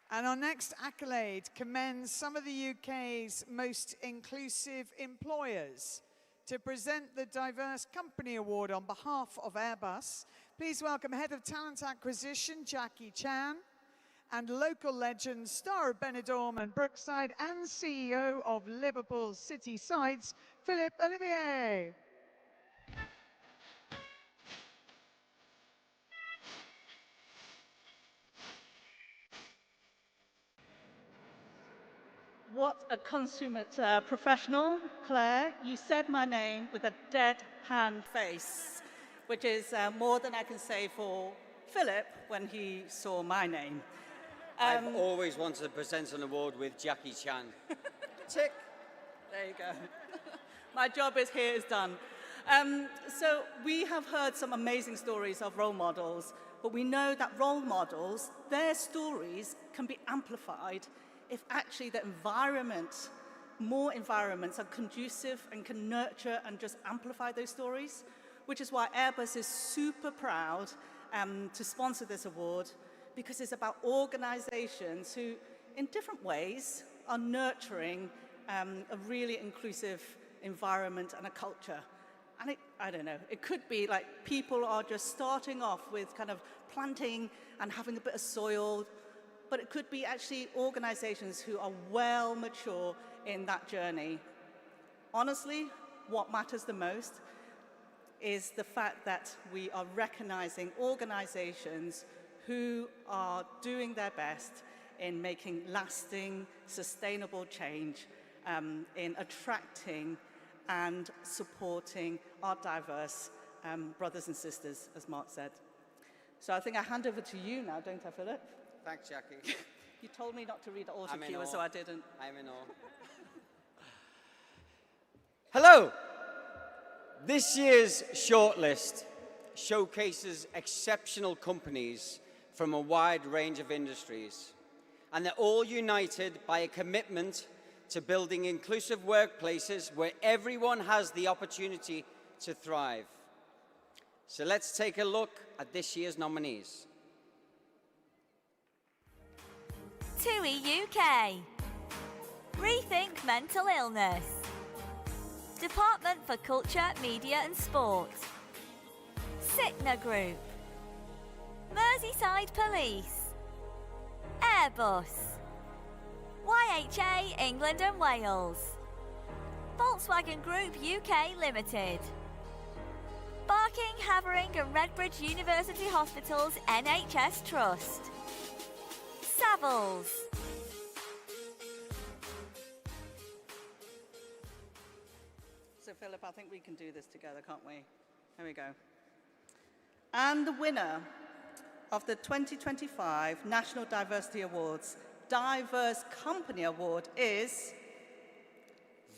And our next accolade commends some of the UK's most inclusive employers. To present the Diverse Company Award on behalf of Airbus, please welcome Head of Talent Acquisition, Jackie Chan, and local legend, star of Benidorm and Brookside, and CEO of Liverpool City Sites, Philip Olivier. What a consummate professional, Claire. You said my name with a dead-hand face, which is more than I can say for Philip when he saw my name. I've always wanted to present an award with Jackie Chan. Tick. There you go. My job here is done. So we have heard some amazing stories of role models, but we know that role models, their stories can be amplified if actually the environment, more environments are conducive and can nurture and just amplify those stories, which is why Airbus is super proud to sponsor this award, because it's about organizations who, in different ways, are nurturing a really inclusive environment and a culture. And I don't know, it could be like people are just starting off with kind of planting and having a bit of soil, but it could be actually organizations who are well mature in that journey. Honestly, what matters the most is the fact that we are recognizing organizations who are doing their best in making lasting, sustainable change, in attracting and supporting our diverse brothers and sisters, as Mark said. So I think I hand over to you now, don't I, Philip? Thanks, Jackie. You told me not to read the I'm in autocue, awe. so I didn't. I'm in awe. Hello! This year's shortlist showcases exceptional companies from a wide range of industries, and they're all united by a commitment to building inclusive workplaces where everyone has the opportunity to thrive. So let's take a look at this year's nominees. TUI UK. Rethink Mental Illness. Department for Culture, Media and Sport. Cigna Group. Merseyside Police. Airbus. YHA England and Wales. Volkswagen Group UK Limited. Barking, Havering and Redbridge University Hospitals NHS Trust. Savills. So Philip, I think we can do this together, can't we? Here we go. And the winner of the 2025 National Diversity Awards Diverse Company Award is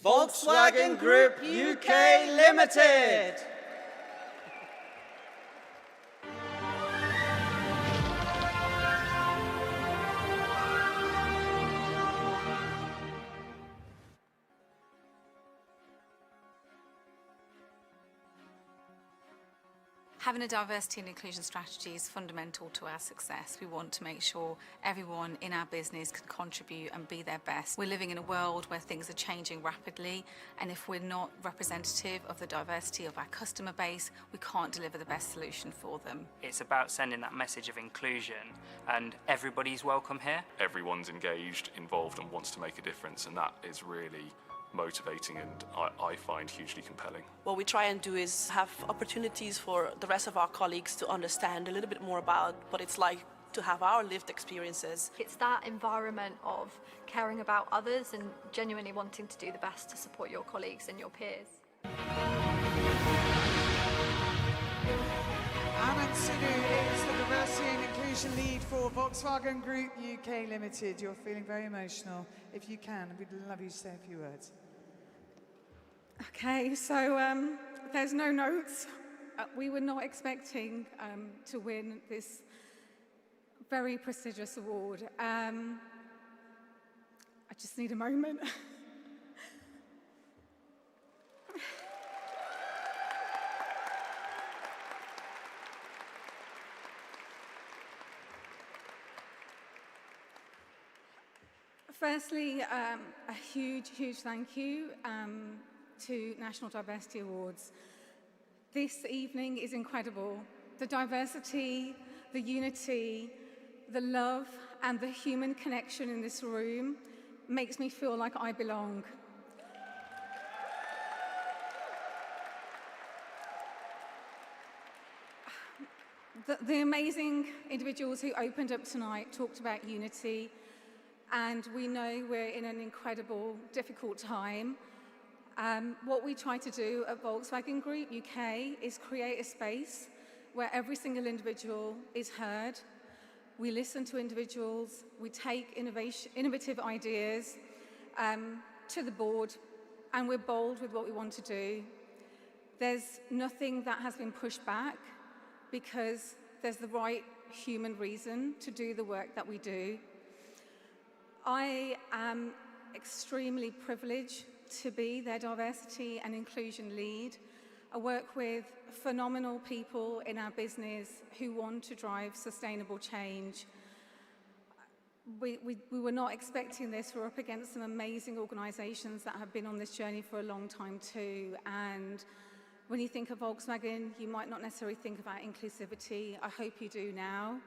Volkswagen Group UK Limited. Having a diversity and inclusion strategy is fundamental to our success. We want to make sure everyone in our business can contribute and be their best. We're living in a world where things are changing rapidly, and if we're not representative of the diversity of our customer base, we can't deliver the best solution for them. It's about sending that message of inclusion, and everybody's welcome here. Everyone's engaged, involved, and wants to make a difference, and that is really motivating and I find hugely compelling. What we try and do is have opportunities for the rest of our colleagues to understand a little bit more about what it's like to have our lived experiences. It's that environment of caring about others and genuinely wanting to do the best to support your colleagues and your peers. Aman Sinu is the Diversity and Inclusion Lead for Volkswagen Group UK Limited. You're feeling very emotional. If you can, we'd love you to say a few words. Okay, so there's no notes. We were not expecting to win this very prestigious award. I just need a moment. Firstly, a huge thank you to National Diversity Awards. This evening is incredible. The diversity, the unity, the love, and the human connection in this room makes me feel like I belong. The amazing individuals who opened up tonight talked about unity, and we know we're in an incredible, difficult time. What we try to do at Volkswagen Group UK is create a space where every single individual is heard. We listen to individuals, we take innovative ideas to the board, and we're bold with what we want to do. There's nothing that has been pushed back because there's the right human reason to do the work that we do. I am extremely privileged to be their diversity and inclusion lead. I work with phenomenal people in our business who want to drive sustainable change. We were not expecting this. We're up against some amazing organisations that have been on this journey for a long time too. And when you think of Volkswagen, you might not necessarily think about inclusivity. I hope you do now.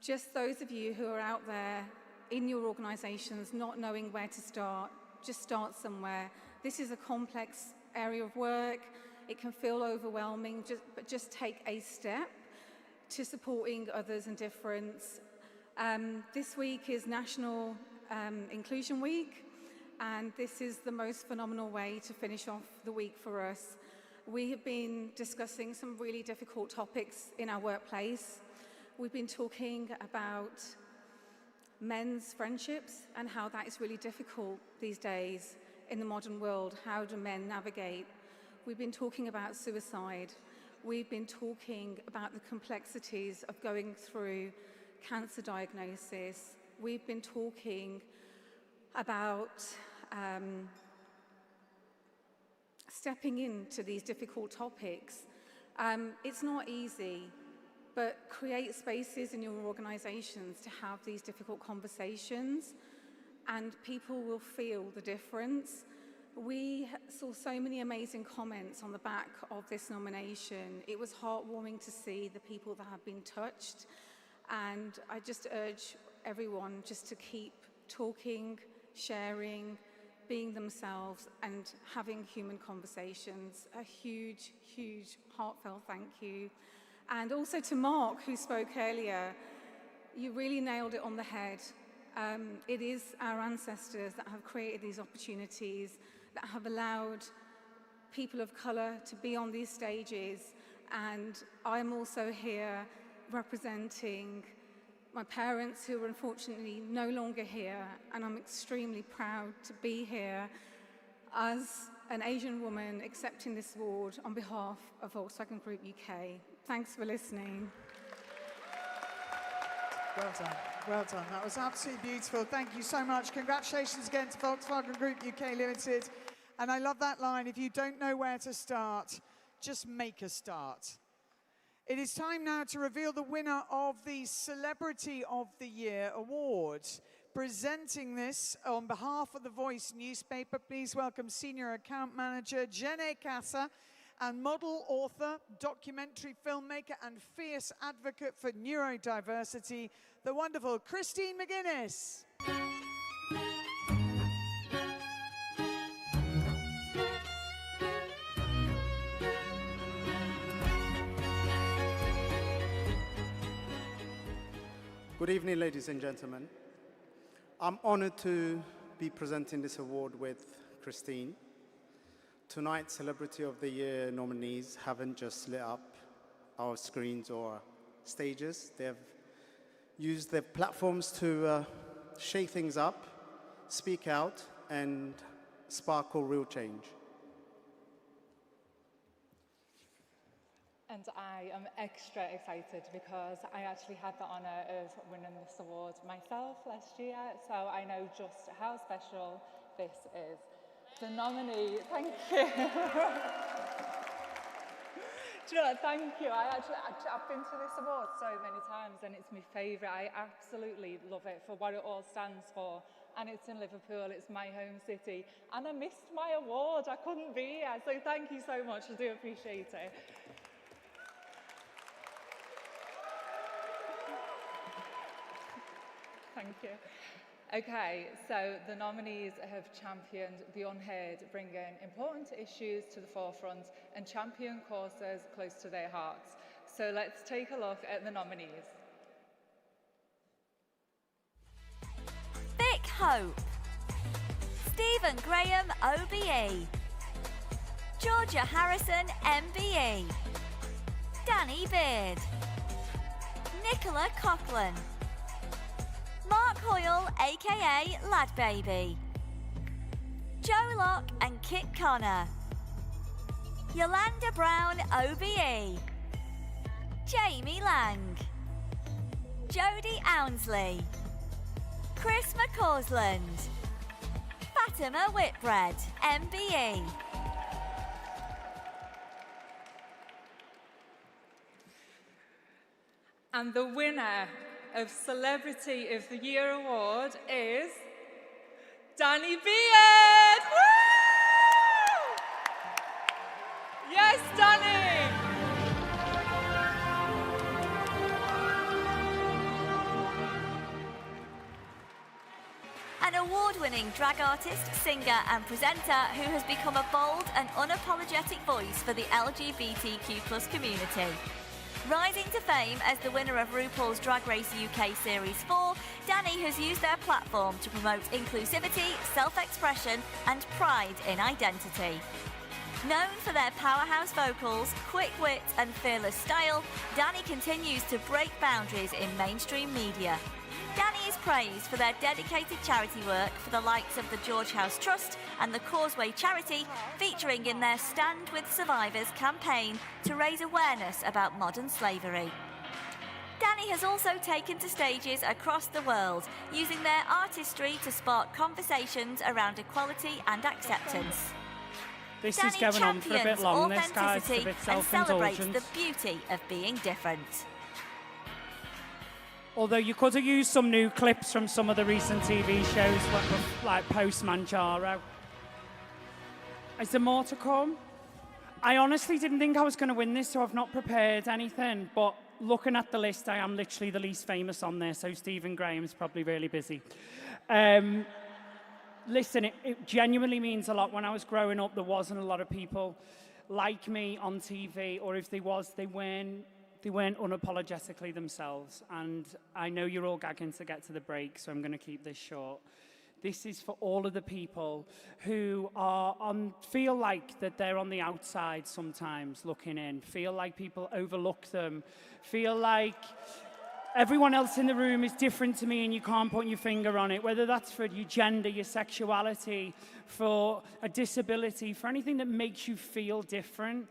Just those of you who are out there in your organisations not knowing where to start, just start somewhere. This is a complex area of work. It can feel overwhelming, but just take a step to supporting others and difference. This week is National Inclusion Week, and this is the most phenomenal way to finish off the week for us. We have been discussing some really difficult topics in our workplace. We've been talking about men's friendships and how that is really difficult these days in the modern world. How do men navigate? We've been talking about suicide. We've been talking about the complexities of going through cancer diagnosis. We've been talking about stepping into these difficult topics. It's not easy, but create spaces in your organisations to have these difficult conversations, and people will feel the difference. We saw so many amazing comments on the back of this nomination. It was heartwarming to see the people that have been touched, and I just urge everyone just to keep talking, sharing, being themselves and having human conversations. A huge, huge, heartfelt thank you. And also to Mark, who spoke earlier, you really nailed it on the head. It is our ancestors that have created these opportunities, that have allowed people of colour to be on these stages. And I'm also here representing my parents, who are unfortunately no longer here, and I'm extremely proud to be here as an Asian woman accepting this award on behalf of Volkswagen Group UK. Thanks for listening. Well done, well done. That was absolutely beautiful. Thank you so much. Congratulations again to Volkswagen Group UK Limited. And I love that line, if you don't know where to start, just make a start. It is time now to reveal the winner of the Celebrity of the Year award. Presenting this on behalf of The Voice newspaper, please welcome Senior Account Manager Jenny Casa and model, author, documentary filmmaker and fierce advocate for neurodiversity, the wonderful Christine McGuinness. Good evening, ladies and gentlemen. I'm honored to be presenting this award with Christine. Tonight's Celebrity of the Year nominees haven't just lit up our screens or stages. They've used their platforms to shake things up, speak out, and sparkle real change. And I am extra excited because I actually had the honour of winning this award myself last year, so I know just how special this is. The nominee, thank you. Do you know what, thank you. I've been to this award so many times and it's my favourite. I absolutely love it for what it all stands for. And it's in Liverpool, it's my home city. And I missed my award, I couldn't be here. So thank you so much, I do appreciate it. Thank you. Okay, so the nominees have championed the unheard, bringing important issues to the forefront and champion causes close to their hearts. So let's take a look at the nominees. Vic Hope, Stephen Graham OBE, Georgia Harrison MBE, Danny Beard, Nicola Coughlin, Mark Hoyle aka Lad Baby, Joe Locke and Kit Connor, Yolanda Brown OBE, Jamie Lang, Jodie Ownsley, Chris McCausland, Fatima Whitbread MBE. And the winner of Celebrity of the Year award is Danny Beard! Woo! Yes, Danny! An award-winning drag artist, singer and presenter who has become a bold and unapologetic voice for the LGBTQ+ community. Rising to fame as the winner of RuPaul's Drag Race UK Series 4, Danny has used their platform to promote inclusivity, self-expression and pride in identity. Known for their powerhouse vocals, quick wit and fearless style, Danny continues to break boundaries in mainstream media. Danny is praised for their dedicated charity work for the likes of the George House Trust and the Causeway Charity, featuring in their Stand With Survivors campaign to raise awareness about modern slavery. Danny has also taken to stages across the world, using their artistry to spark conversations around equality and acceptance. This Danny is going on for a bit long, this guy's a authenticity bit and celebrates self-indulgent. the beauty of being different. Although you could have used some new clips from some of the recent TV shows, like Post-Mancharo. Is there more to come? I honestly didn't think I was going to win this, so I've not prepared anything. But looking at the list, I am literally the least famous on there, so Stephen Graham's probably really busy. listen, it genuinely means a lot. When I was growing up, there wasn't a lot of people like me on TV, or if they was, they weren't unapologetically themselves. And I know you're all gagging to get to the break, so I'm going to keep this short. This is for all of the people who feel like that they're on the outside sometimes looking in, feel like people overlook them, feel like everyone else in the room is different to me and you can't put your finger on it, whether that's for your gender, your sexuality, for a disability, for anything that makes you feel different.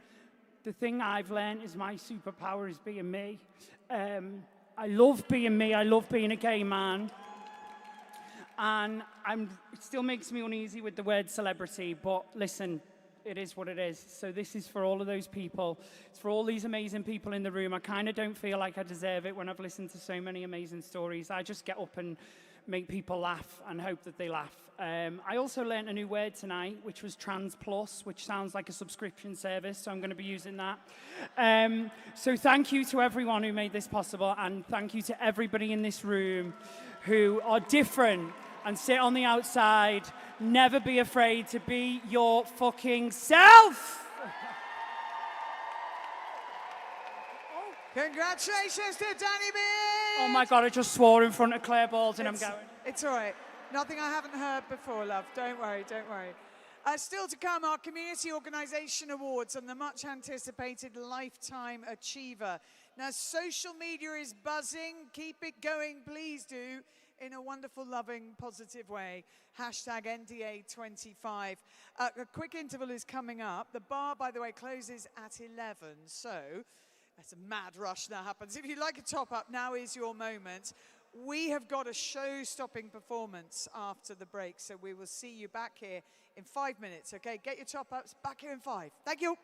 The thing I've learned is my superpower is being me. I love being me. I love being a gay man. And it still makes me uneasy with the word celebrity, but listen, it is what it is. So this is for all of those people. It's for all these amazing people in the room. I kind of don't feel like I deserve it when I've listened to so many amazing stories. I just get up and make people laugh and hope that they laugh. I also learned a new word tonight, which was Trans Plus, which sounds like a subscription service, so I'm going to be using that. So thank you to everyone who made this possible, and thank you to everybody in this room who are different and sit on the outside. Never be afraid to be your fucking self. Congratulations to Danny B. Oh my God, I just swore in front of Claire Baldwin. I'm going. It's all right. Nothing I haven't heard before, love. Don't worry, don't worry. Still to come, our Community Organisation Awards and the much anticipated Lifetime Achiever. Now, social media is buzzing. Keep it going, please do, in a wonderful, loving, positive way. Hashtag NDA25. A quick interval is coming up. The bar, by the way, closes at 11, so that's a mad rush that happens. If you'd like a top-up, now is your moment. We have got a show-stopping performance after the break, so we will see you back here in 5 minutes, okay? Get your top-ups back here in 5. Thank you.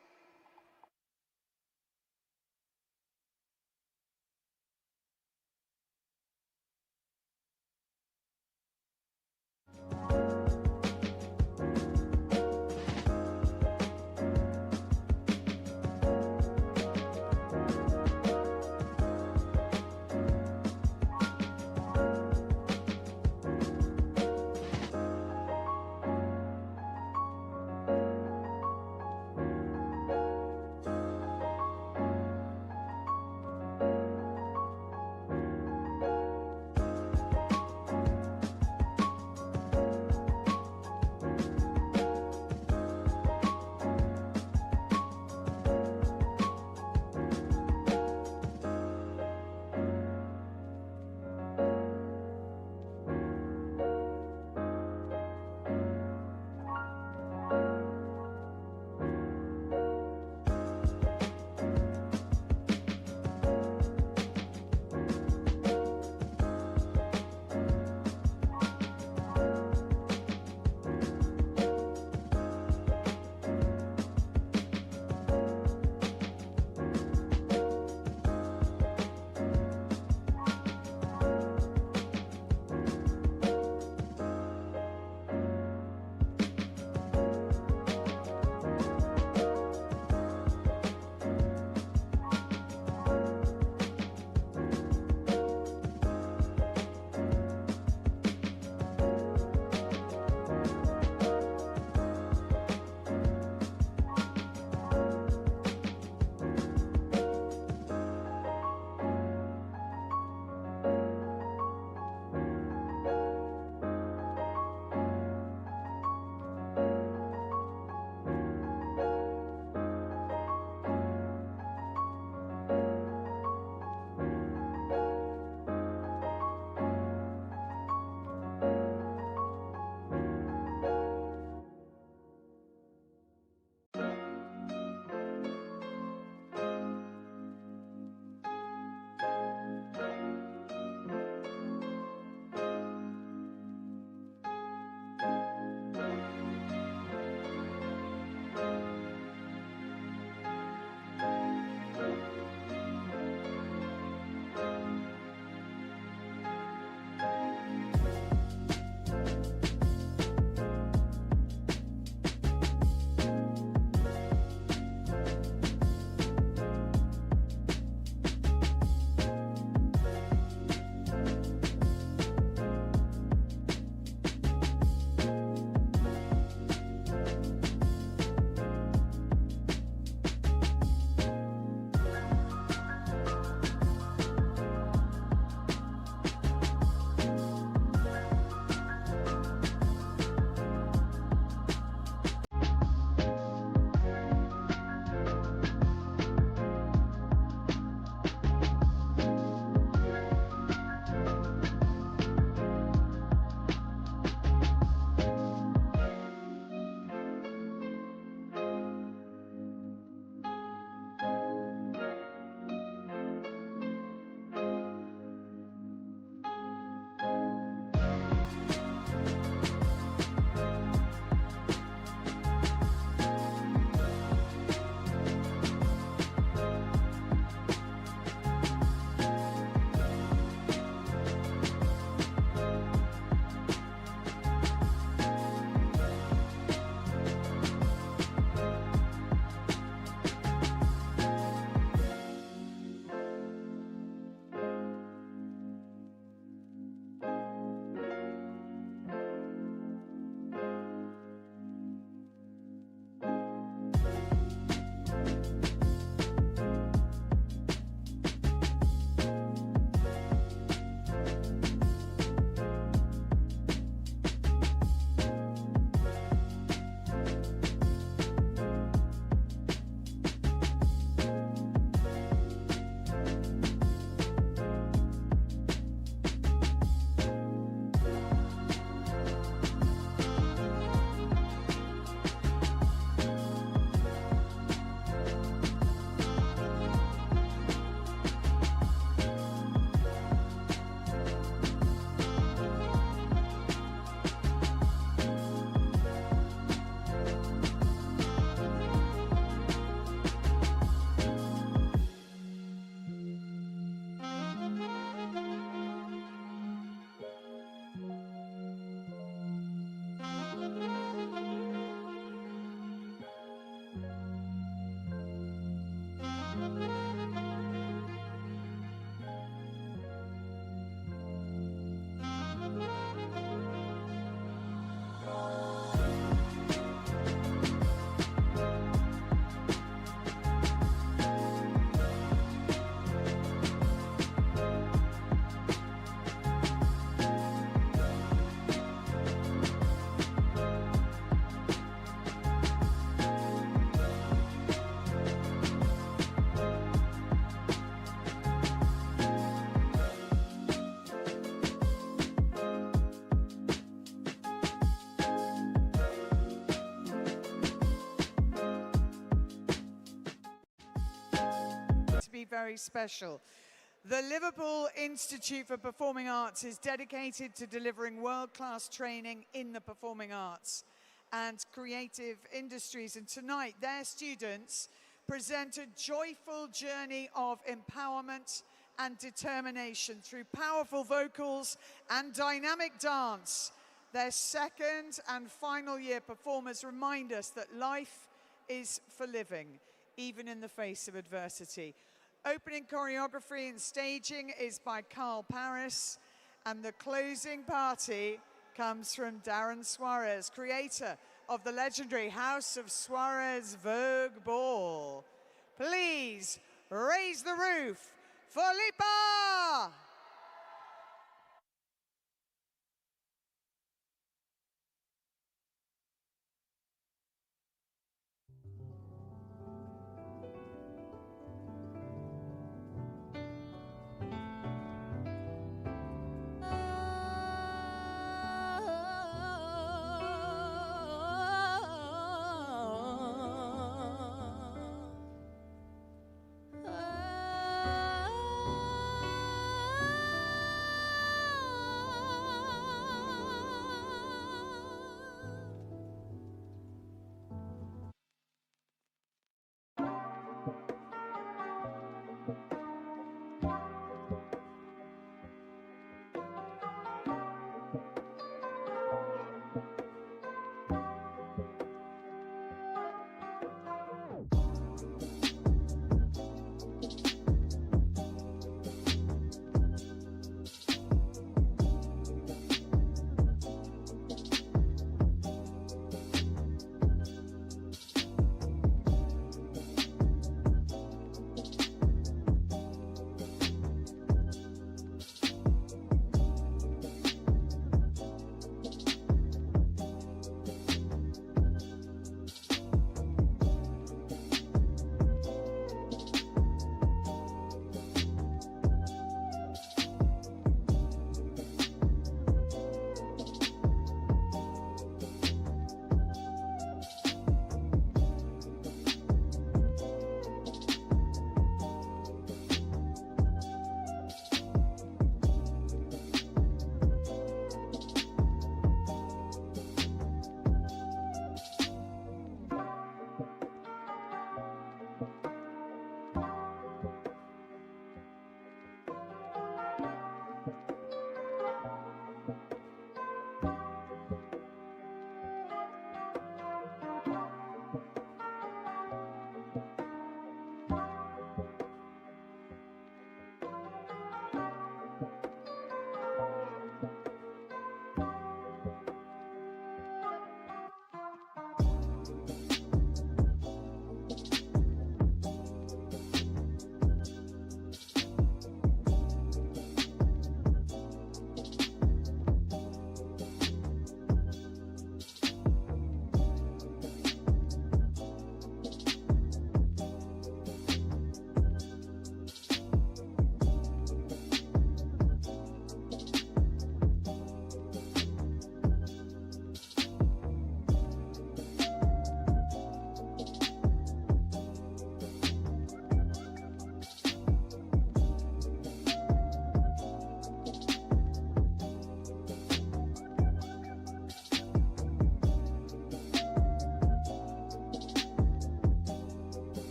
very special. The Liverpool Institute for Performing Arts is dedicated to delivering world-class training in the performing arts and creative industries. And tonight, their students present a joyful journey of empowerment and determination through powerful vocals and dynamic dance. Their second and final year performers remind us that life is for living, even in the face of adversity. Opening choreography and staging is by Carl Paris, and the closing party comes from Darren Suarez, creator of the legendary House of Suarez Vogue Ball. Please raise the roof for Lipa!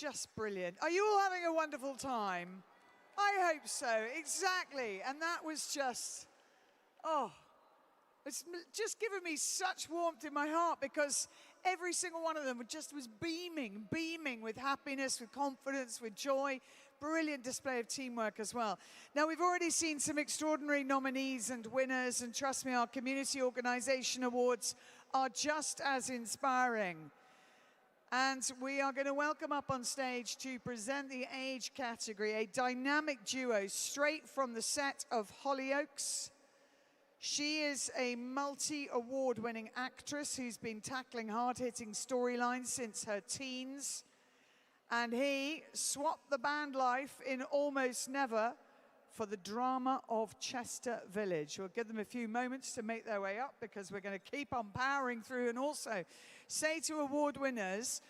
just brilliant. Are you all having a wonderful time? I hope so, exactly. And that was just, oh, it's just given me such warmth in my heart, because every single one of them just was beaming with happiness, with confidence, with joy. Brilliant display of teamwork as well. Now, we've already seen some extraordinary nominees and winners, and trust me, our Community Organisation Awards are just as inspiring. And we are going to welcome up on stage to present the age category a dynamic duo straight from the set of Hollyoaks. She is a multi-award-winning actress who's been tackling hard-hitting storylines since her teens. And he swapped the band life in Almost Never for the drama of Chester Village. We'll give them a few moments to make their way up, because we're going to keep on powering through, and also say to award winners,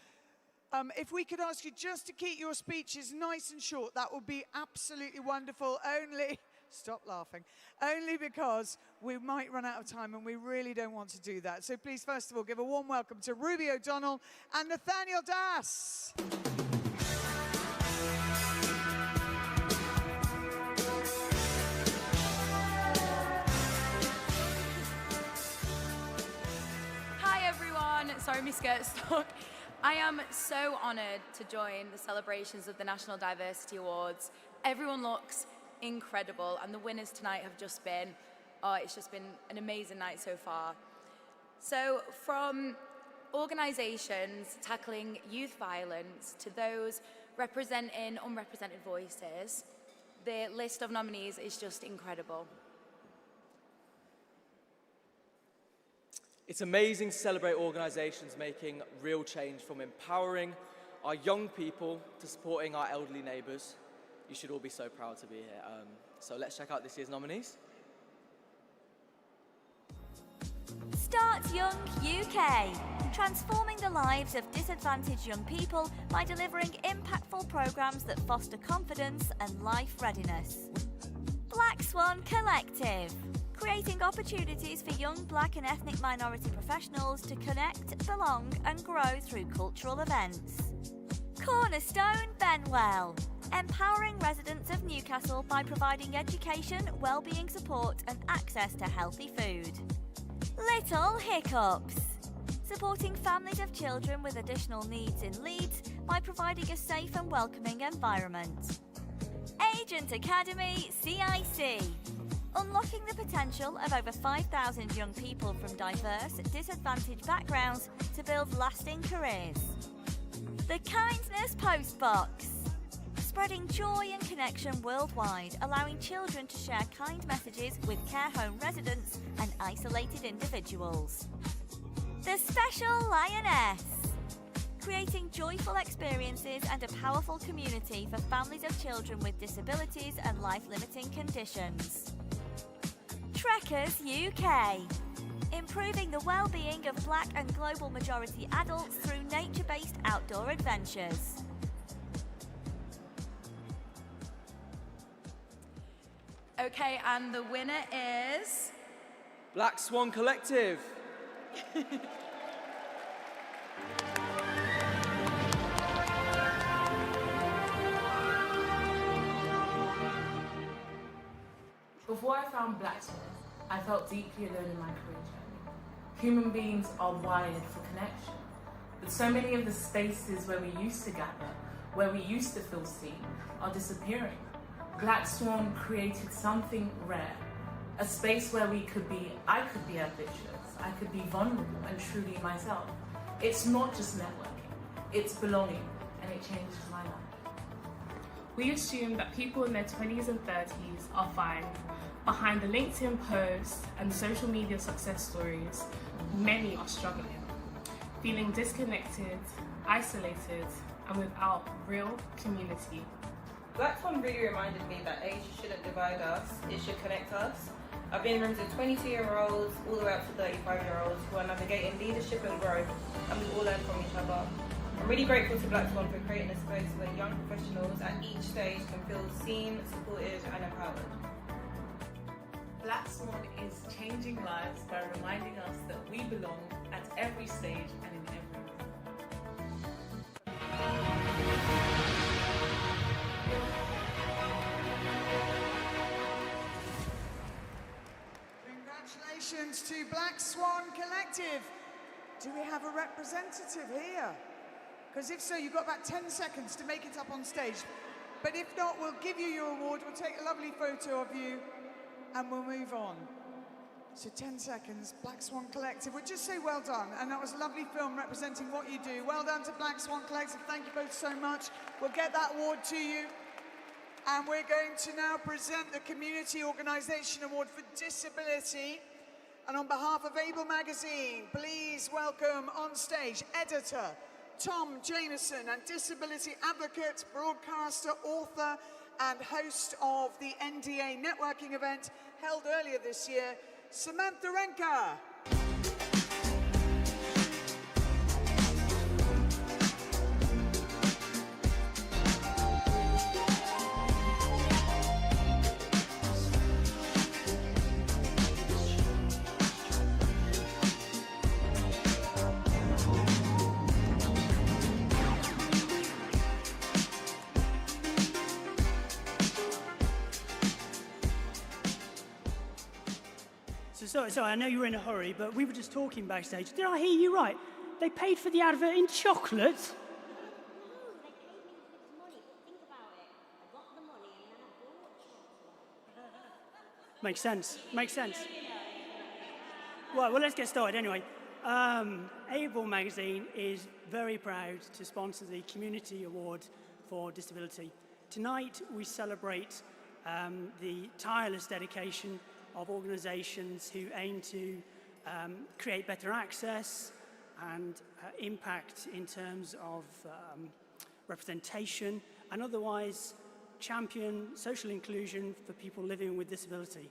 if we could ask you just to keep your speeches nice and short, that would be absolutely wonderful. Only, stop laughing, only because we might run out of time, and we really don't want to do that. So please, first of all, give a warm welcome to Ruby O'Donnell and Nathaniel Das. Sorry, my skirt's stuck. I am so honoured to join the celebrations of the National Diversity Awards. Everyone looks incredible, and the winners tonight have just been, it's just been an amazing night so far. So from organisations tackling youth violence to those representing unrepresented voices, the list of nominees is just incredible. It's amazing to celebrate organisations making real change, from empowering our young people to supporting our elderly neighbours. You should all be so proud to be here. So let's check out this year's nominees. Start Young UK, transforming the lives of disadvantaged young people by delivering impactful programmes that foster confidence and life readiness. Black Swan Collective, creating opportunities for young Black and ethnic minority professionals to connect, belong and grow through cultural events. Cornerstone Benwell, empowering residents of Newcastle by providing education, wellbeing support and access to healthy food. Little Hiccups, supporting families of children with additional needs in Leeds by providing a safe and welcoming environment. Agent Academy CIC, unlocking the potential of over 5,000 young people from diverse, disadvantaged backgrounds to build lasting careers. The Kindness Postbox, spreading joy and connection worldwide, allowing children to share kind messages with care home residents and isolated individuals. The Special Lioness, creating joyful experiences and a powerful community for families of children with disabilities and life-limiting conditions. Trekkers UK, improving the well-being of Black and global majority adults through nature-based outdoor adventures. Okay, and the winner is... Black Swan Collective. Before I found Black Swan, I felt deeply alone in my career journey. Human beings are wired for connection, but so many of the spaces where we used to gather, where we used to feel seen, are disappearing. Black Swan created something rare, a space where I could be ambitious, I could be vulnerable and truly myself. It's not just networking, it's belonging, and it changed my life. We assume that people in their 20s and 30s are fine. Behind the LinkedIn posts and social media success stories, many are struggling, feeling disconnected, isolated, and without real community. Black Swan really reminded me that age shouldn't divide us, it should connect us. I've been in rooms with 22-year-olds all the way up to 35-year-olds who are navigating leadership and growth, and we all learn from each other. I'm really grateful to Black Swan for creating a space where young professionals at each stage can feel seen, supported and empowered. Black Swan is changing lives by reminding us that we belong at every stage and in every room. congratulations to Black Swan Collective. Do we have a representative here? Because if so, you've got about 10 seconds to make it up on stage. But if not, we'll give you your award, we'll take a lovely photo of you, and we'll move on. So 10 seconds, Black Swan Collective. We'll just say well done, and that was a lovely film representing what you do. Well done to Black Swan Collective, thank you both so much. We'll get that award to you. And we're going to now present the Community Organisation Award for Disability. And on behalf of Able Magazine, please welcome on stage editor Tom Jameson and disability advocate, broadcaster, author and host of the NDA networking event held earlier this year, Samantha Renka. Sorry, I know you were in a hurry, but we were just talking backstage. Did I hear you right? They paid for the advert in chocolate? Makes sense. Makes sense. Well, let's get started anyway. Able Magazine is very proud to sponsor the Community Award for Disability. Tonight, we celebrate the tireless dedication of organisations who aim to create better access and impact in terms of representation and otherwise champion social inclusion for people living with disability.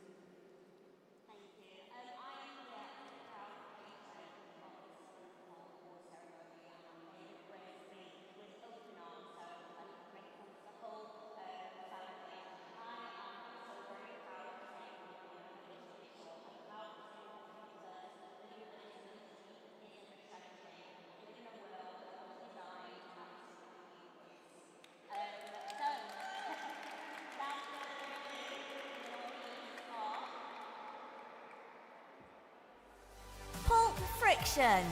Friction.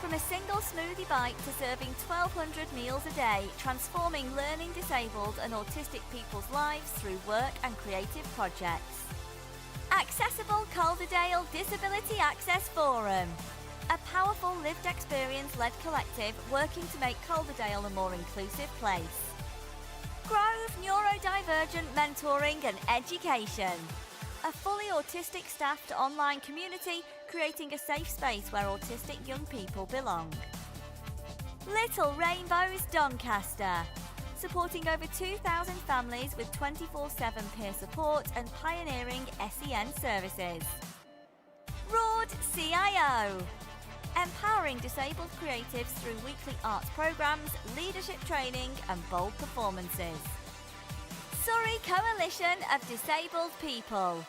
From a single smoothie bite to serving 1,200 meals a day, transforming learning disabled and autistic people's lives through work and creative projects. Accessible Calderdale Disability Access Forum. A powerful lived experience-led collective working to make Calderdale a more inclusive place. Grove Neurodivergent Mentoring and Education. A fully autistic staffed online community creating a safe space where autistic young people belong. Little Rainbows Doncaster, supporting over 2,000 families with 24/7 peer support and pioneering SEN services. Broad CIO, empowering disabled creatives through weekly arts programmes, leadership training and bold performances. Surrey Coalition of Disabled People.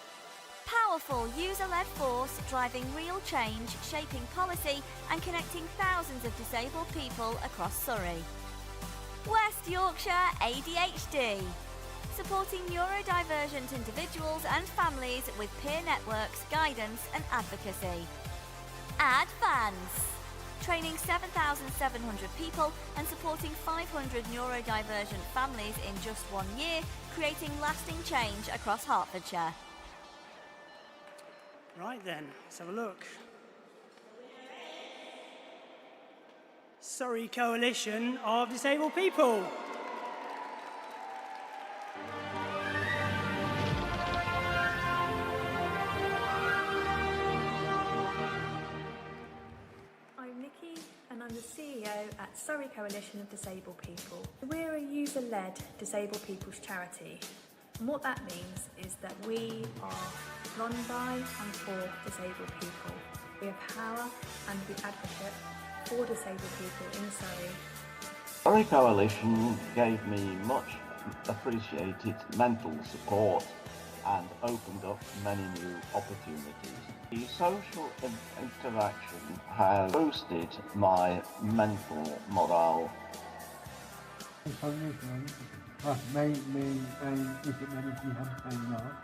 Powerful user-led force driving real change, shaping policy and connecting thousands of disabled people across Surrey. West Yorkshire ADHD. Supporting neurodivergent individuals and families with peer networks, guidance and advocacy. Advance. Training 7,700 people and supporting 500 neurodivergent families in just 1 year, creating lasting change across Hertfordshire. Right then, let's have a look. Surrey Coalition of Disabled People. I'm Nikki and I'm the CEO at Surrey Coalition of Disabled People. We're a user-led disabled people's charity. And what that means is that we are run by and for disabled people. We empower and we advocate for disabled people in Surrey. Surrey Coalition gave me much appreciated mental support and opened up many new opportunities. The social interaction has boosted my mental morale. The coalition has made me a disability campaigner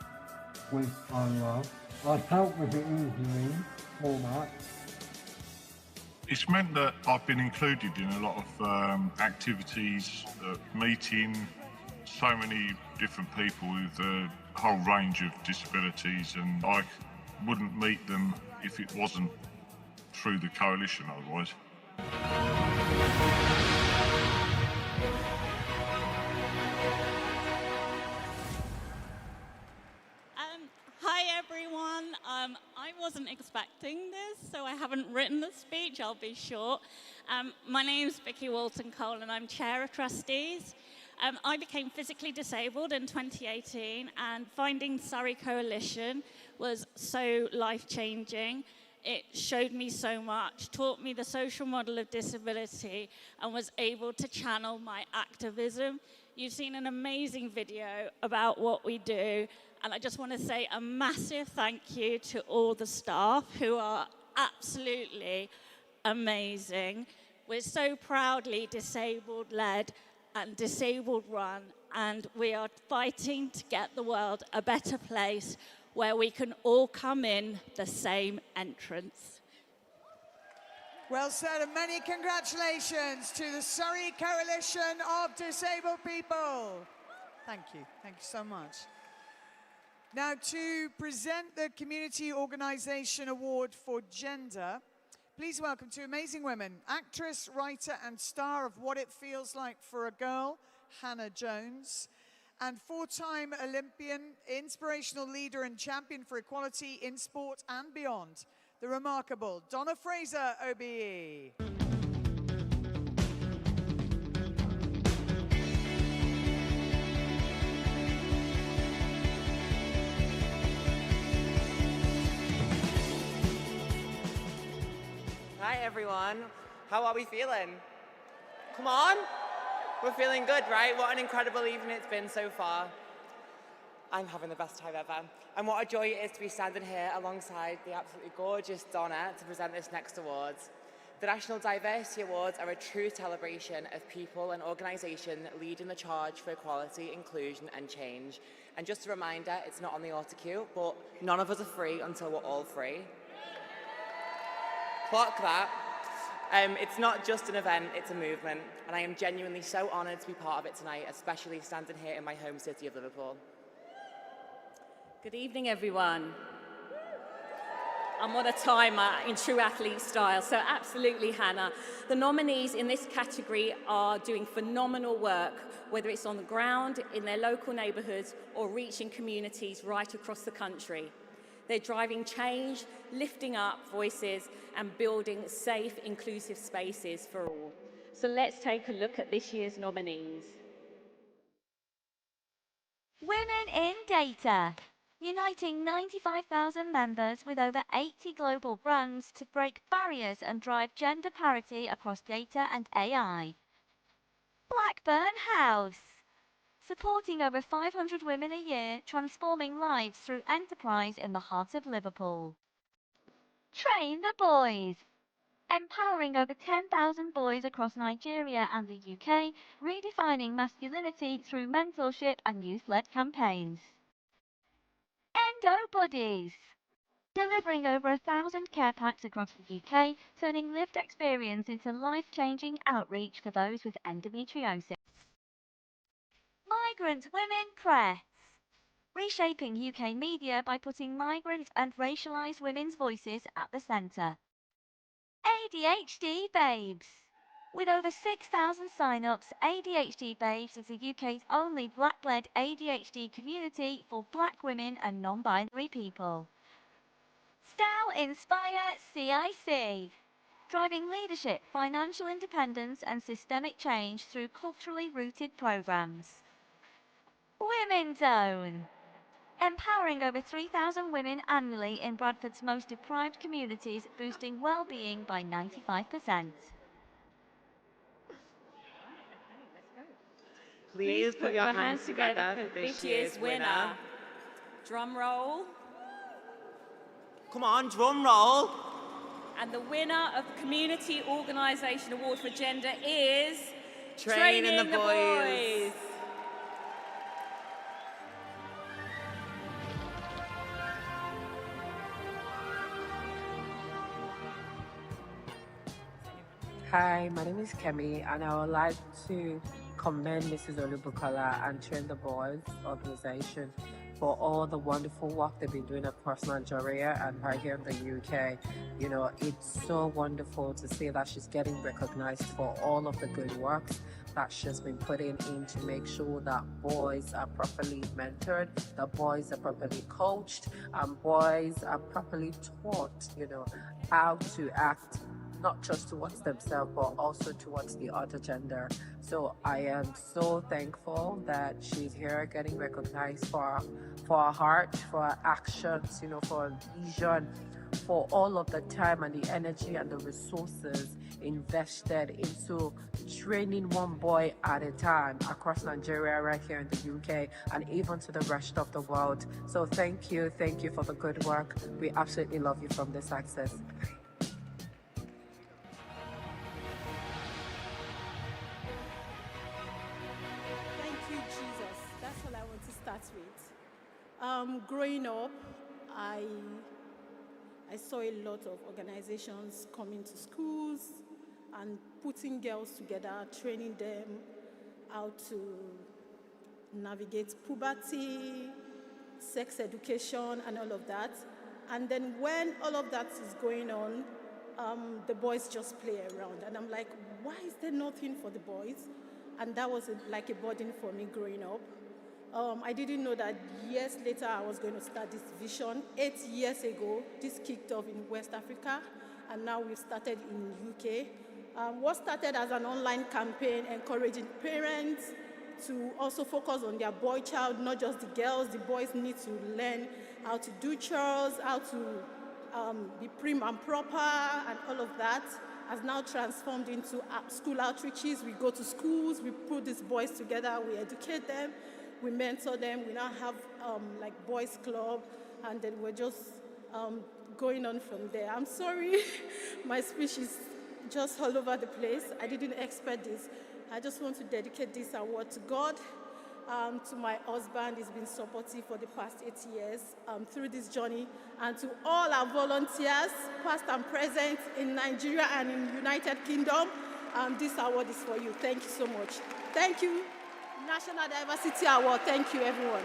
with Unlove. I've helped with the evening format. It's meant that I've been included in a lot of activities, meeting so many different people with a whole range of disabilities, and I wouldn't meet them if it wasn't through the coalition otherwise. Hi everyone, I wasn't expecting this, so I haven't written the speech, I'll be short. My name's Vicky Walton-Cole and I'm Chair of Trustees. I became physically disabled in 2018 and finding Surrey Coalition was so life-changing. It showed me so much, taught me the social model of disability and was able to channel my activism. You've seen an amazing video about what we do, and I just want to say a massive thank you to all the staff who are absolutely amazing. We're so proudly disabled-led and disabled-run, and we are fighting to get the world a better place where we can all come in the same entrance. Well said, and many congratulations to the Surrey Coalition of Disabled People. Thank you so much. Now, to present the Community Organisation Award for Gender, please welcome two amazing women, actress, writer and star of What It Feels Like for a Girl, Hannah Jones, and four-time Olympian, inspirational leader and champion for equality in sport and beyond, the remarkable Donna Fraser, OBE. Hi everyone, how are we feeling? Come on, we're feeling good, right? What an incredible evening it's been so far. I'm having the best time ever. And what a joy it is to be standing here alongside the absolutely gorgeous Donna to present this next awards. The National Diversity Awards are a true celebration of people and organisations leading the charge for equality, inclusion and change. And just a reminder, it's not on the autocue, but none of us are free until we're all free. Clock that. It's not just an event, it's a movement, and I am genuinely so honoured to be part of it tonight, especially standing here in my home city of Liverpool. Good evening, everyone. I'm on a timer in true athlete style, so absolutely, Hannah. The nominees in this category are doing phenomenal work, whether it's on the ground, in their local neighbourhoods, or reaching communities right across the country. They're driving change, lifting up voices, and building safe, inclusive spaces for all. So let's take a look at this year's nominees. Women in Data, uniting 95,000 members with over 80 global brands to break barriers and drive gender parity across data and AI. Blackburn House, supporting over 500 women a year, transforming lives through enterprise in the heart of Liverpool. Train the Boys, empowering over 10,000 boys across Nigeria and the UK, redefining masculinity through mentorship and youth-led campaigns. Endo Buddies, delivering over 1,000 care packs across the UK, turning lived experience into life-changing outreach for those with endometriosis. Migrant Women Press, reshaping UK media by putting migrant and racialised women's voices at the centre. ADHD Babes, with over 6,000 sign-ups, ADHD Babes is the UK's only black-led ADHD community for black women and non-binary people. Style Inspire CIC, driving leadership, financial independence and systemic change through culturally rooted programmes. Women's Own, empowering over 3,000 women annually in Bradford's most deprived communities, boosting well-being by 95%. Please put your hands together for this year's winner. Drum roll. Come on, drum roll. And the winner of the Community Organisation Award for Gender is Training the Boys. Hi, my name is Kemi, and I would like to commend Mrs. Olubukola and Train the Boys organization for all the wonderful work they've been doing across Nigeria and right here in the UK. You know, it's so wonderful to see that she's getting recognized for all of the good works that she's been putting in to make sure that boys are properly mentored, that boys are properly coached, and boys are properly taught, you know, how to act not just towards themselves, but also towards the other gender. So I am so thankful that she's here getting recognized for her heart, for her actions, you know, for her vision, for all of the time and the energy and the resources invested into training one boy at a time across Nigeria, right here in the UK, and even to the rest of the world. So thank you for the good work. We absolutely love you from this access. Thank you, Jesus. That's all I want to start with. Growing up, I saw a lot of organizations coming to schools and putting girls together, training them how to navigate puberty, sex education, and all of that. And then when all of that is going on, the boys just play around. And I'm like, why is there nothing for the boys? And that was like a burden for me growing up. I didn't know that years later I was going to start this vision. 8 years ago, this kicked off in West Africa, and now we've started in UK. What started as an online campaign encouraging parents to also focus on their boy child, not just the girls. The boys need to learn how to do chores, how to be prim and proper, and all of that has now transformed into school outreaches. We go to schools, we put these boys together, we educate them, we mentor them. We now have like boys club, and then we're just going on from there. I'm sorry, my speech is just all over the place. I didn't expect this. I just want to dedicate this award to God, to my husband. He's been supportive for the past 8 years through this journey, and to all our volunteers, past and present in Nigeria and in United Kingdom. This award is for you. Thank you so much. Thank you. National Diversity Award. Thank you, everyone.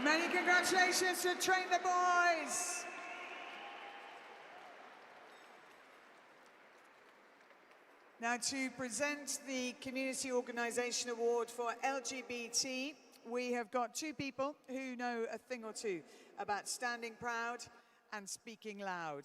Many congratulations to Train the Boys. Now, to present the Community Organisation Award for LGBT, we have got two people who know a thing or two about standing proud and speaking loud.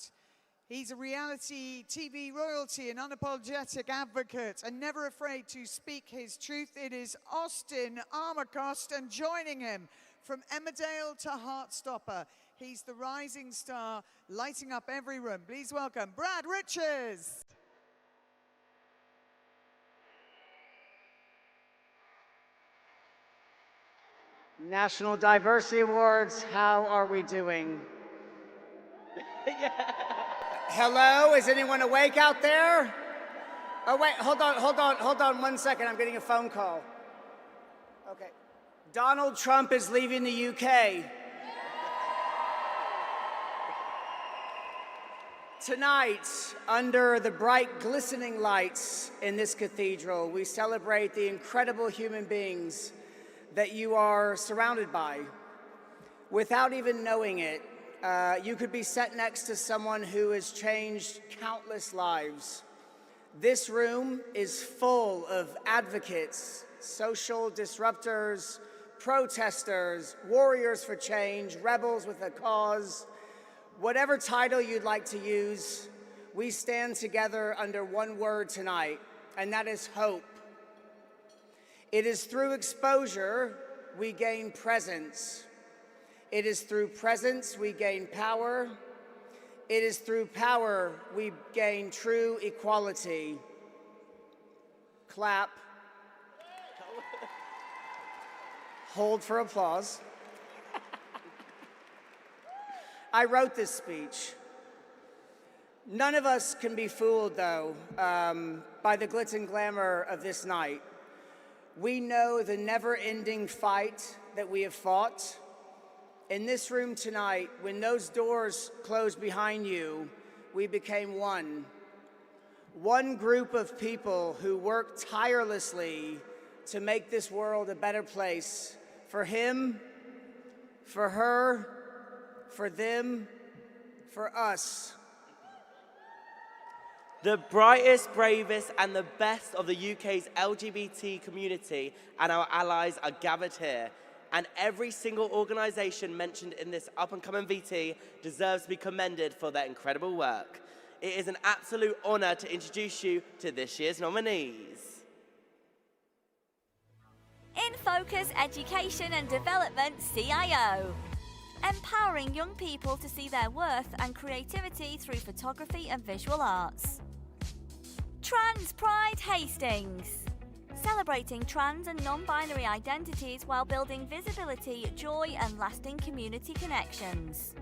He's a reality TV royalty, an unapologetic advocate, and never afraid to speak his truth. It is Austin Armacost, and joining him from Emmerdale to Heartstopper, he's the rising star lighting up every room. Please welcome Brad Richards. National Diversity Awards, how are we doing? Hello, is anyone awake out there? Oh wait, hold on 1 second, I'm getting a phone call. Okay, Donald Trump is leaving the UK. Tonight, under the bright glistening lights in this cathedral, we celebrate the incredible human beings that you are surrounded by. Without even knowing it, you could be sat next to someone who has changed countless lives. This room is full of advocates, social disruptors, protesters, warriors for change, rebels with a cause. Whatever title you'd like to use, we stand together under one word tonight, and that is hope. It is through exposure we gain presence. It is through presence we gain power. It is through power we gain true equality. Clap. Hold for applause. I wrote this speech. None of us can be fooled, though, by the glitz and glamour of this night. We know the never-ending fight that we have fought. In this room tonight, when those doors closed behind you, we became one. one group of people who work tirelessly to make this world a better place for him, for her, for them, for us. The brightest, bravest, and the best of the UK's LGBT community and our allies are gathered here. And every single organisation mentioned in this up-and-coming VT deserves to be commended for their incredible work. It is an absolute honour to introduce you to this year's nominees. In Focus Education and Development CIO. Empowering young people to see their worth and creativity through photography and visual arts. Trans Pride Hastings. Celebrating trans and non-binary identities while building visibility, joy and lasting community connections.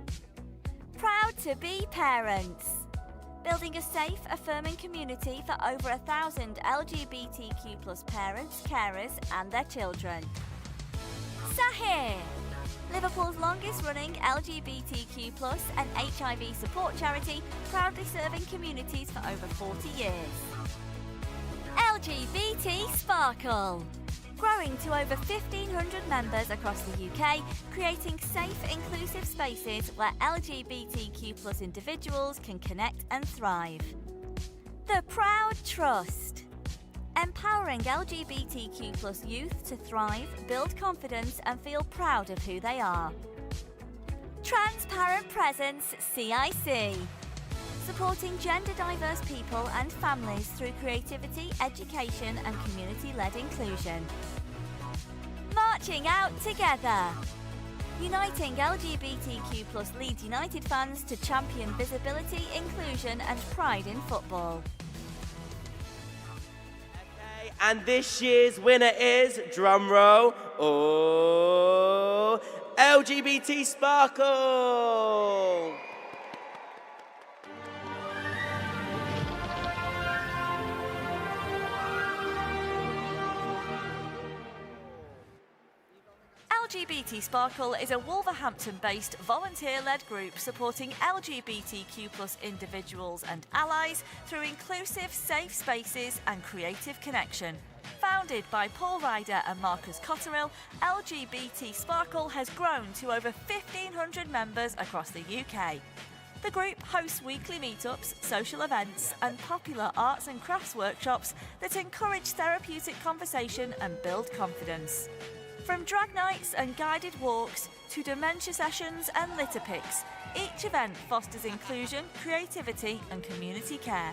Proud to be parents. Building a safe, affirming community for over 1,000 LGBTQ+ parents, carers and their children. Sahir. Liverpool's longest-running LGBTQ+ and HIV support charity, proudly serving communities for over 40 years. LGBT Sparkle. Growing to over 1,500 members across the UK, creating safe, inclusive spaces where LGBTQ+ individuals can connect and thrive. The Proud Trust. Empowering LGBTQ+ youth to thrive, build confidence and feel proud of who they are. Transparent Presence CIC. Supporting gender diverse people and families through creativity, education and community-led inclusion. Marching Out Together. Uniting LGBTQ+ Leeds United fans to champion visibility, inclusion and pride in football. And this year's winner is, drumroll, LGBT Sparkle! LGBT Sparkle is a Wolverhampton-based volunteer-led group supporting LGBTQ+ individuals and allies through inclusive, safe spaces and creative connection. Founded by Paul Ryder and Marcus Cotterill, LGBT Sparkle has grown to over 1,500 members across the UK. The group hosts weekly meetups, social events and popular arts and crafts workshops that encourage therapeutic conversation and build confidence. From drag nights and guided walks to dementia sessions and litter picks, each event fosters inclusion, creativity and community care.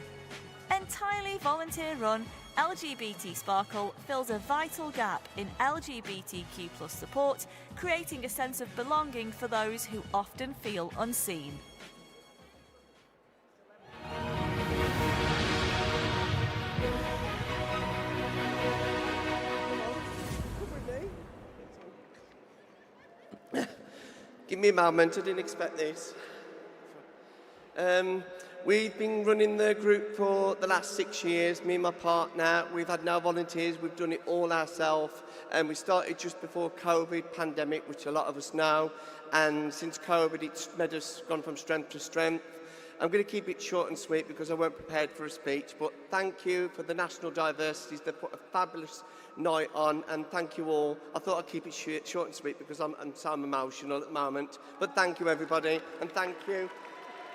Entirely volunteer-run, LGBT Sparkle fills a vital gap in LGBTQ+ support, creating a sense of belonging for those who often feel unseen. Give me a moment, I didn't expect this. We've been running the group for the last 6 years, me and my partner. We've had no volunteers, we've done it all ourselves. And we started just before COVID pandemic, which a lot of us know. And since COVID, it's made us gone from strength to strength. I'm going to keep it short and sweet because I weren't prepared for a speech, but thank you for the national diversities. They put a fabulous night on, and thank you all. I thought I'd keep it short and sweet because I'm so emotional at the moment. But thank you, everybody, and thank you.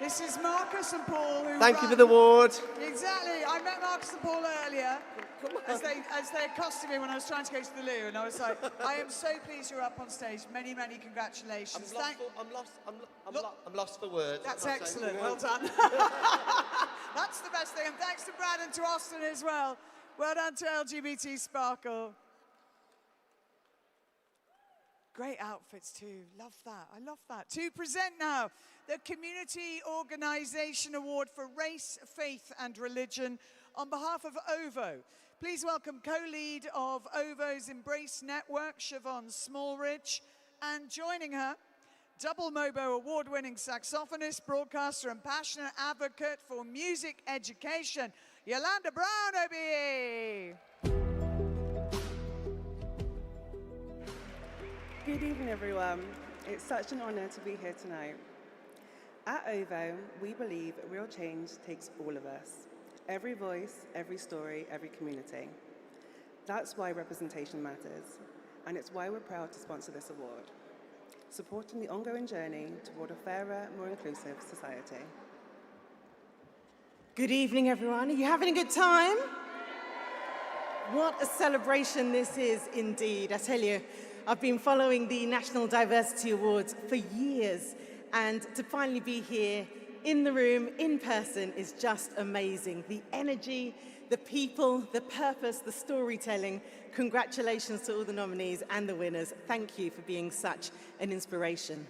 This is Marcus and Paul who Thank you for the award. Exactly. I met Marcus and Paul earlier as they accosted me when I was trying to go to the loo, and I was like, I am so pleased you're up on stage. Many, many congratulations. I'm lost for words. That's excellent. Well done. That's the best thing. And thanks to Brad and to Austin as well. Well done to LGBT Sparkle. Great outfits too. Love that. I love that. To present now the Community Organisation Award for Race, Faith and Religion on behalf of OVO. Please welcome co-lead of OVO's Embrace Network, Siobhan Smallridge, and joining her, double MOBO award-winning saxophonist, broadcaster and passionate advocate for music education, Yolanda Brown OBE. Good evening, everyone. It's such an honour to be here tonight. At OVO, we believe real change takes all of us. Every voice, every story, every community. That's why representation matters, and it's why we're proud to sponsor this award, supporting the ongoing journey toward a fairer, more inclusive society. Good evening, everyone. Are you having a good time? What a celebration this is indeed. I tell you, I've been following the National Diversity Awards for years, and to finally be here in the room, in person, is just amazing. The energy, the people, the purpose, the storytelling. Congratulations to all the nominees and the winners. Thank you for being such an inspiration.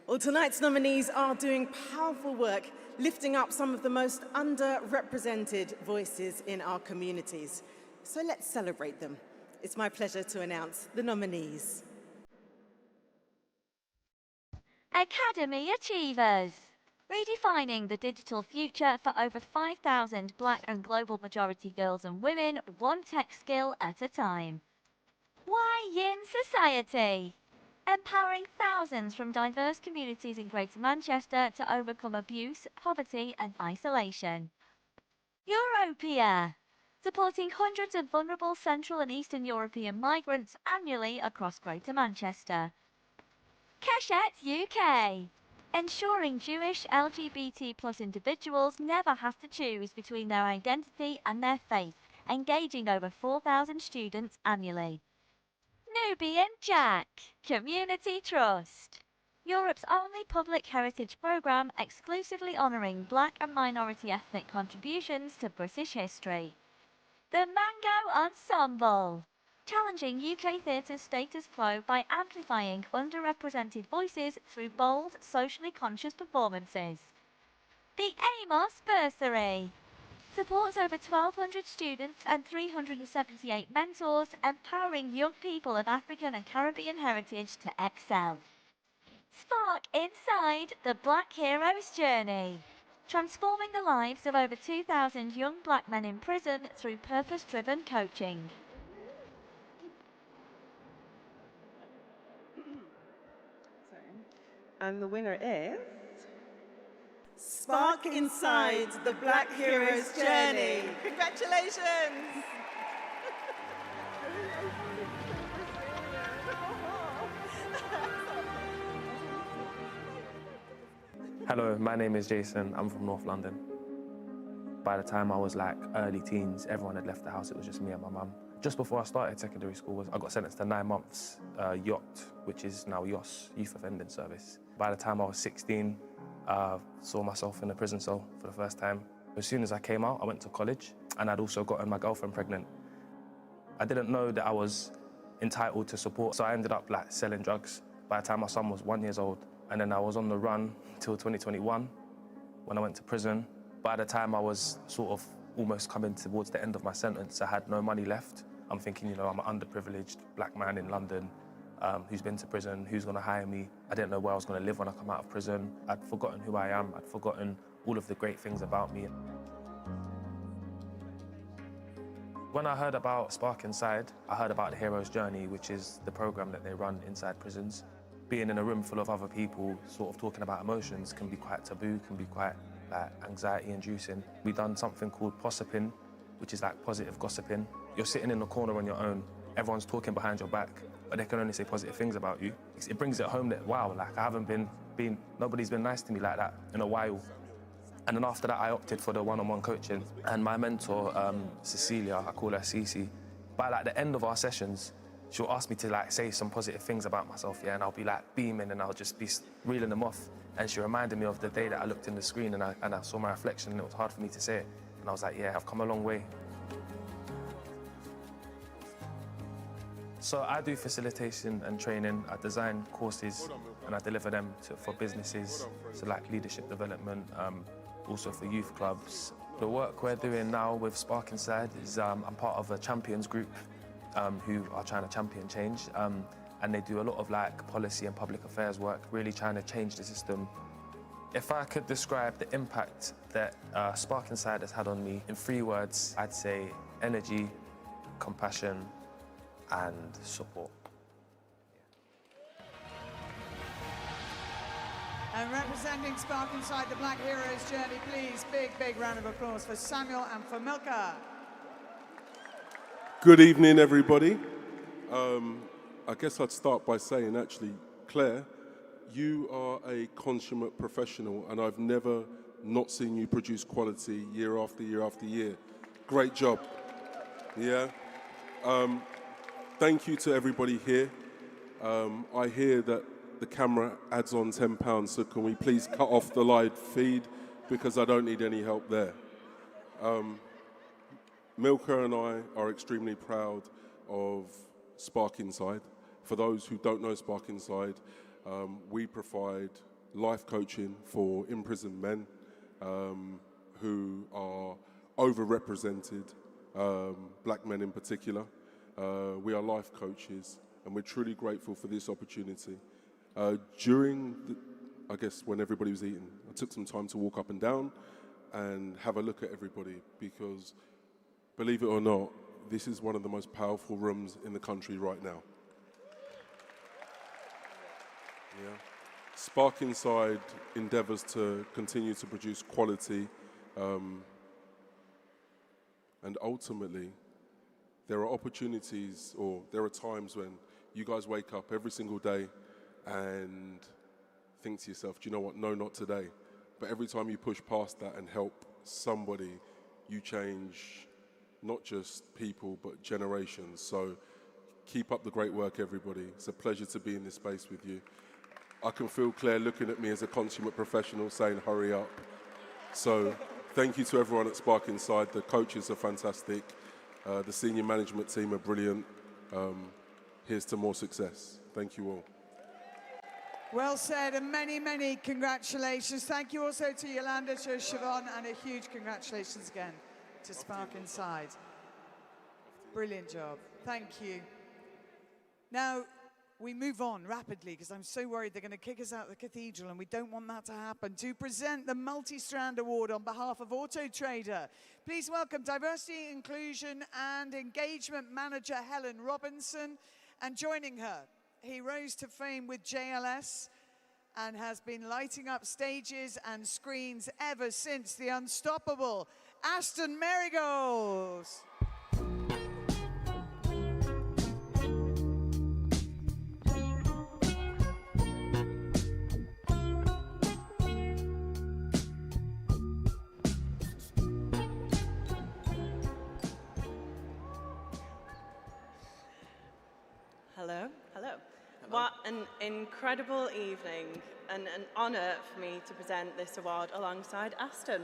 Well, tonight's nominees are doing powerful work, lifting up some of the most underrepresented voices in our communities. So let's celebrate them. It's my pleasure to announce the nominees. Academy Achievers. Redefining the digital future for over 5,000 Black and global majority girls and women, one tech skill at a time. Why Yin Society? Empowering thousands from diverse communities in Greater Manchester to overcome abuse, poverty and isolation. Europea. Supporting hundreds of vulnerable Central and Eastern European migrants annually across Greater Manchester. Keshet UK. Ensuring Jewish LGBT+ individuals never have to choose between their identity and their faith, engaging over 4,000 students annually. Nubian Jack. Community Trust. Europe's only public heritage programme exclusively honouring Black and minority ethnic contributions to British history. The Mango Ensemble. Challenging UK theatre's status quo by amplifying underrepresented voices through bold, socially conscious performances. The Amos Bursary. Supports over 1,200 students and 378 mentors, empowering young people of African and Caribbean heritage to excel. Spark Inside the Black Hero's Journey. Transforming the lives of over 2,000 young Black men in prison through purpose-driven coaching. And the winner is... Spark Inside the Black Hero's Journey. Congratulations. Hello, my name is Jason. I'm from North London. By the time I was like early teens, everyone had left the house. It was just me and my mum. Just before I started secondary school, I got sentenced to 9 months YOT, which is now YOS, Youth Offending Service. By the time I was 16, saw myself in a prison cell for the first time. As soon as I came out, I went to college, and I'd also gotten my girlfriend pregnant. I didn't know that I was entitled to support, so I ended up like selling drugs. By the time my son was 1 year old, and then I was on the run till 2021 when I went to prison. By the time I was sort of almost coming towards the end of my sentence, I had no money left. I'm thinking, you know, I'm an underprivileged Black man in London who's been to prison, who's going to hire me. I didn't know where I was going to live when I come out of prison. I'd forgotten who I am. I'd forgotten all of the great things about me. When I heard about Spark Inside, I heard about the Hero's Journey, which is the program that they run inside prisons. Being in a room full of other people, sort of talking about emotions, can be quite taboo, can be quite anxiety-inducing. We've done something called possiping, which is like positive gossiping. You're sitting in the corner on your own, everyone's talking behind your back, but they can only say positive things about you. It brings it home that, wow, like I haven't nobody's been nice to me like that in a while. And then after that, I opted for the one-on-one coaching. And my mentor, Cecilia, I call her Cece, by like the end of our sessions, she'll ask me to like say some positive things about myself, yeah, and I'll be like beaming and I'll just be reeling them off. And she reminded me of the day that I looked in the screen and I saw my reflection, and it was hard for me to say it. And I was like, yeah, I've come a long way. So I do facilitation and training. I design courses and I deliver them for businesses, so like leadership development, also for youth clubs. The work we're doing now with Spark Inside is I'm part of a champions group who are trying to champion change. And they do a lot of like policy and public affairs work, really trying to change the system. If I could describe the impact that Spark Inside has had on me in 3 words, I'd say energy, compassion, and support. And representing Spark Inside the Black Heroes Journey, please, big round of applause for Samuel and for Milka. Good evening, everybody. I guess I'd start by saying, actually, Claire, you are a consummate professional, and I've never not seen you produce quality year after year after year. Great job. Yeah. Thank you to everybody here. I hear that the camera adds on £10, so can we please cut off the live feed, because I don't need any help there. Milka and I are extremely proud of Spark Inside. For those who don't know Spark Inside, we provide life coaching for imprisoned men who are overrepresented, black men in particular. We are life coaches, and we're truly grateful for this opportunity. During, I guess, when everybody was eating, I took some time to walk up and down and have a look at everybody, because, believe it or not, this is one of the most powerful rooms in the country right now. Yeah. Spark Inside endeavours to continue to produce quality, and ultimately, there are opportunities, or there are times when you guys wake up every single day and think to yourself, do you know what, no, not today. But every time you push past that and help somebody, you change not just people, but generations. So keep up the great work, everybody. It's a pleasure to be in this space with you. I can feel Claire looking at me as a consummate professional saying, hurry up. So thank you to everyone at Spark Inside. The coaches are fantastic. The senior management team are brilliant. Here's to more success. Thank you all. Well said, and many congratulations. Thank you also to Yolanda, to Siobhan, and a huge congratulations again to Spark Inside. Brilliant job. Thank you. Now, we move on rapidly, because I'm so worried they're going to kick us out of the cathedral, and we don't want that to happen. To present the Multi-Strand Award on behalf of Auto Trader, please welcome Diversity, Inclusion and Engagement Manager Helen Robinson. And joining her, he rose to fame with JLS and has been lighting up stages and screens ever since the unstoppable Aston Marigolds. Hello. What an incredible evening, and an honour for me to present this award alongside Aston.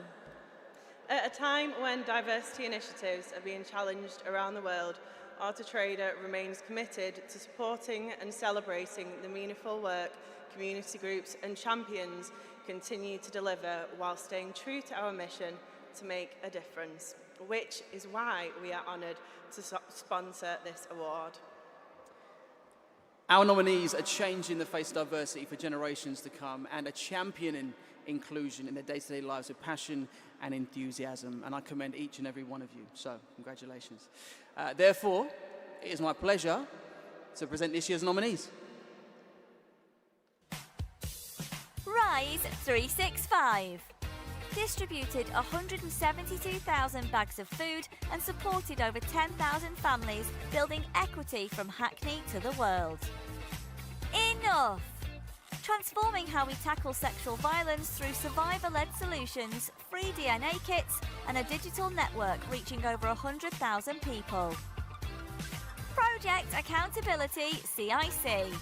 At a time when diversity initiatives are being challenged around the world, Auto Trader remains committed to supporting and celebrating the meaningful work community groups and champions continue to deliver while staying true to our mission to make a difference, which is why we are honoured to sponsor this award. Our nominees are changing the face of diversity for generations to come and are championing inclusion in their day-to-day lives with passion and enthusiasm. And I commend each and every one of you. So, congratulations. Therefore, it is my pleasure to present this year's nominees. Rise 365. Distributed 172,000 bags of food and supported over 10,000 families, building equity from Hackney to the world. Enough! Transforming how we tackle sexual violence through survivor-led solutions, free DNA kits, and a digital network reaching over 100,000 people. Project Accountability CIC.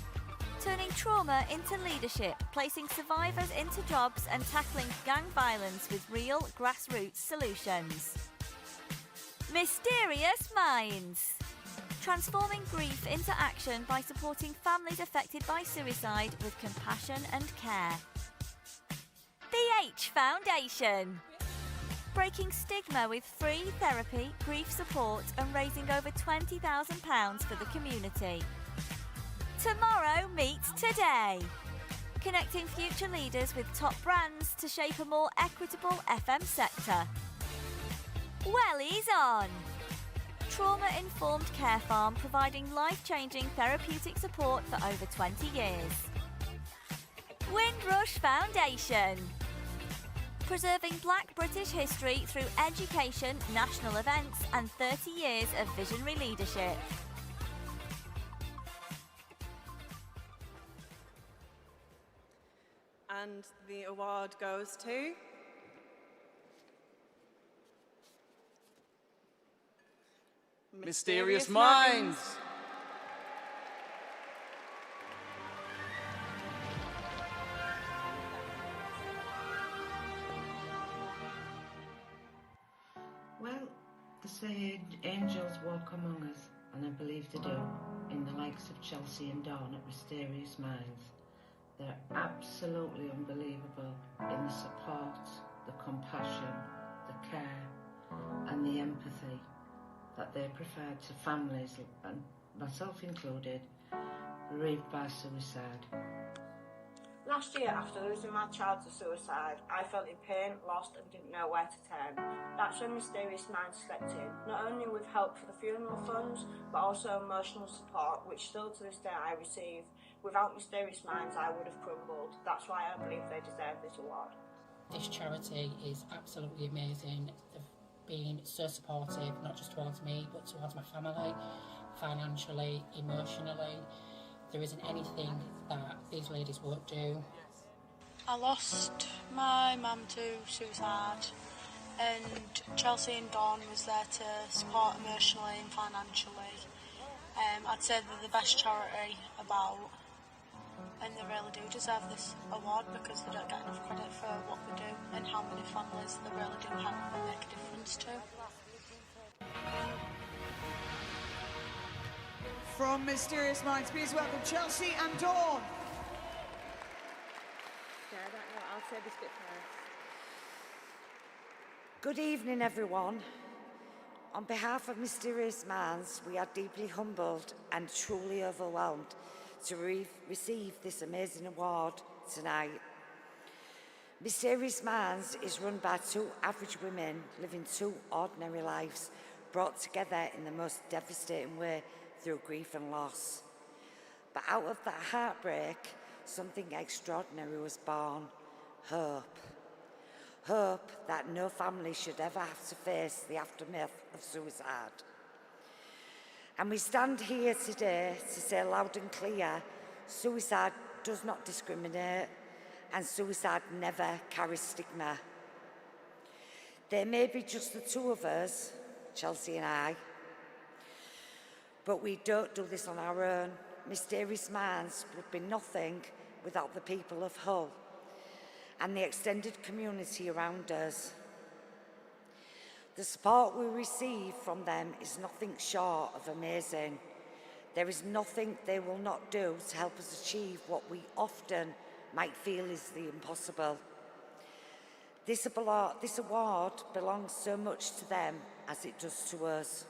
Turning trauma into leadership, placing survivors into jobs and tackling gang violence with real grassroots solutions. Mysterious Minds. Transforming grief into action by supporting families affected by suicide with compassion and care. The H Foundation. Breaking stigma with free therapy, grief support and raising over £20,000 for the community. Tomorrow meets today. Connecting future leaders with top brands to shape a more equitable FM sector. Wellies On. Trauma-informed care farm providing life-changing therapeutic support for over 20 years. Windrush Foundation. Preserving Black British history through education, national events and 30 years of visionary leadership. And the award goes to Mysterious Minds. Well, they say angels walk among us, and I believe they do, in the likes of Chelsea and Dawn at Mysterious Minds. They're absolutely unbelievable in the support, the compassion, the care, and the empathy that they provide to families, and myself included, bereaved by suicide. Last year, after losing my child to suicide, I felt in pain, lost and didn't know where to turn. That's when Mysterious Minds stepped in, not only with help for the funeral funds, but also emotional support, which still to this day I receive. Without Mysterious Minds, I would have crumbled. That's why I believe they deserve this award. This charity is absolutely amazing. They've been so supportive, not just towards me, but towards my family, financially, emotionally. There isn't anything that these ladies won't do. I lost my mum to suicide, and Chelsea and Dawn was there to support emotionally and financially. I'd say they're the best charity about, and they really do deserve this award because they don't get enough credit for what they do and how many families they really do help and make a difference to. From Mysterious Minds, please welcome Chelsea and Dawn. Yeah, I don't know. I'll say this bit first. Good evening, everyone. On behalf of Mysterious Minds, we are deeply humbled and truly overwhelmed to receive this amazing award tonight. Mysterious Minds is run by two average women living two ordinary lives, brought together in the most devastating way through grief and loss. But out of that heartbreak, something extraordinary was born: hope. Hope that no family should ever have to face the aftermath of suicide. And we stand here today to say loud and clear, suicide does not discriminate, and suicide never carries stigma. There may be just the two of us, Chelsea and I, but we don't do this on our own. Mysterious Minds would be nothing without the people of Hull and the extended community around us. The support we receive from them is nothing short of amazing. There is nothing they will not do to help us achieve what we often might feel is the impossible. This award belongs so much to them as it does to us.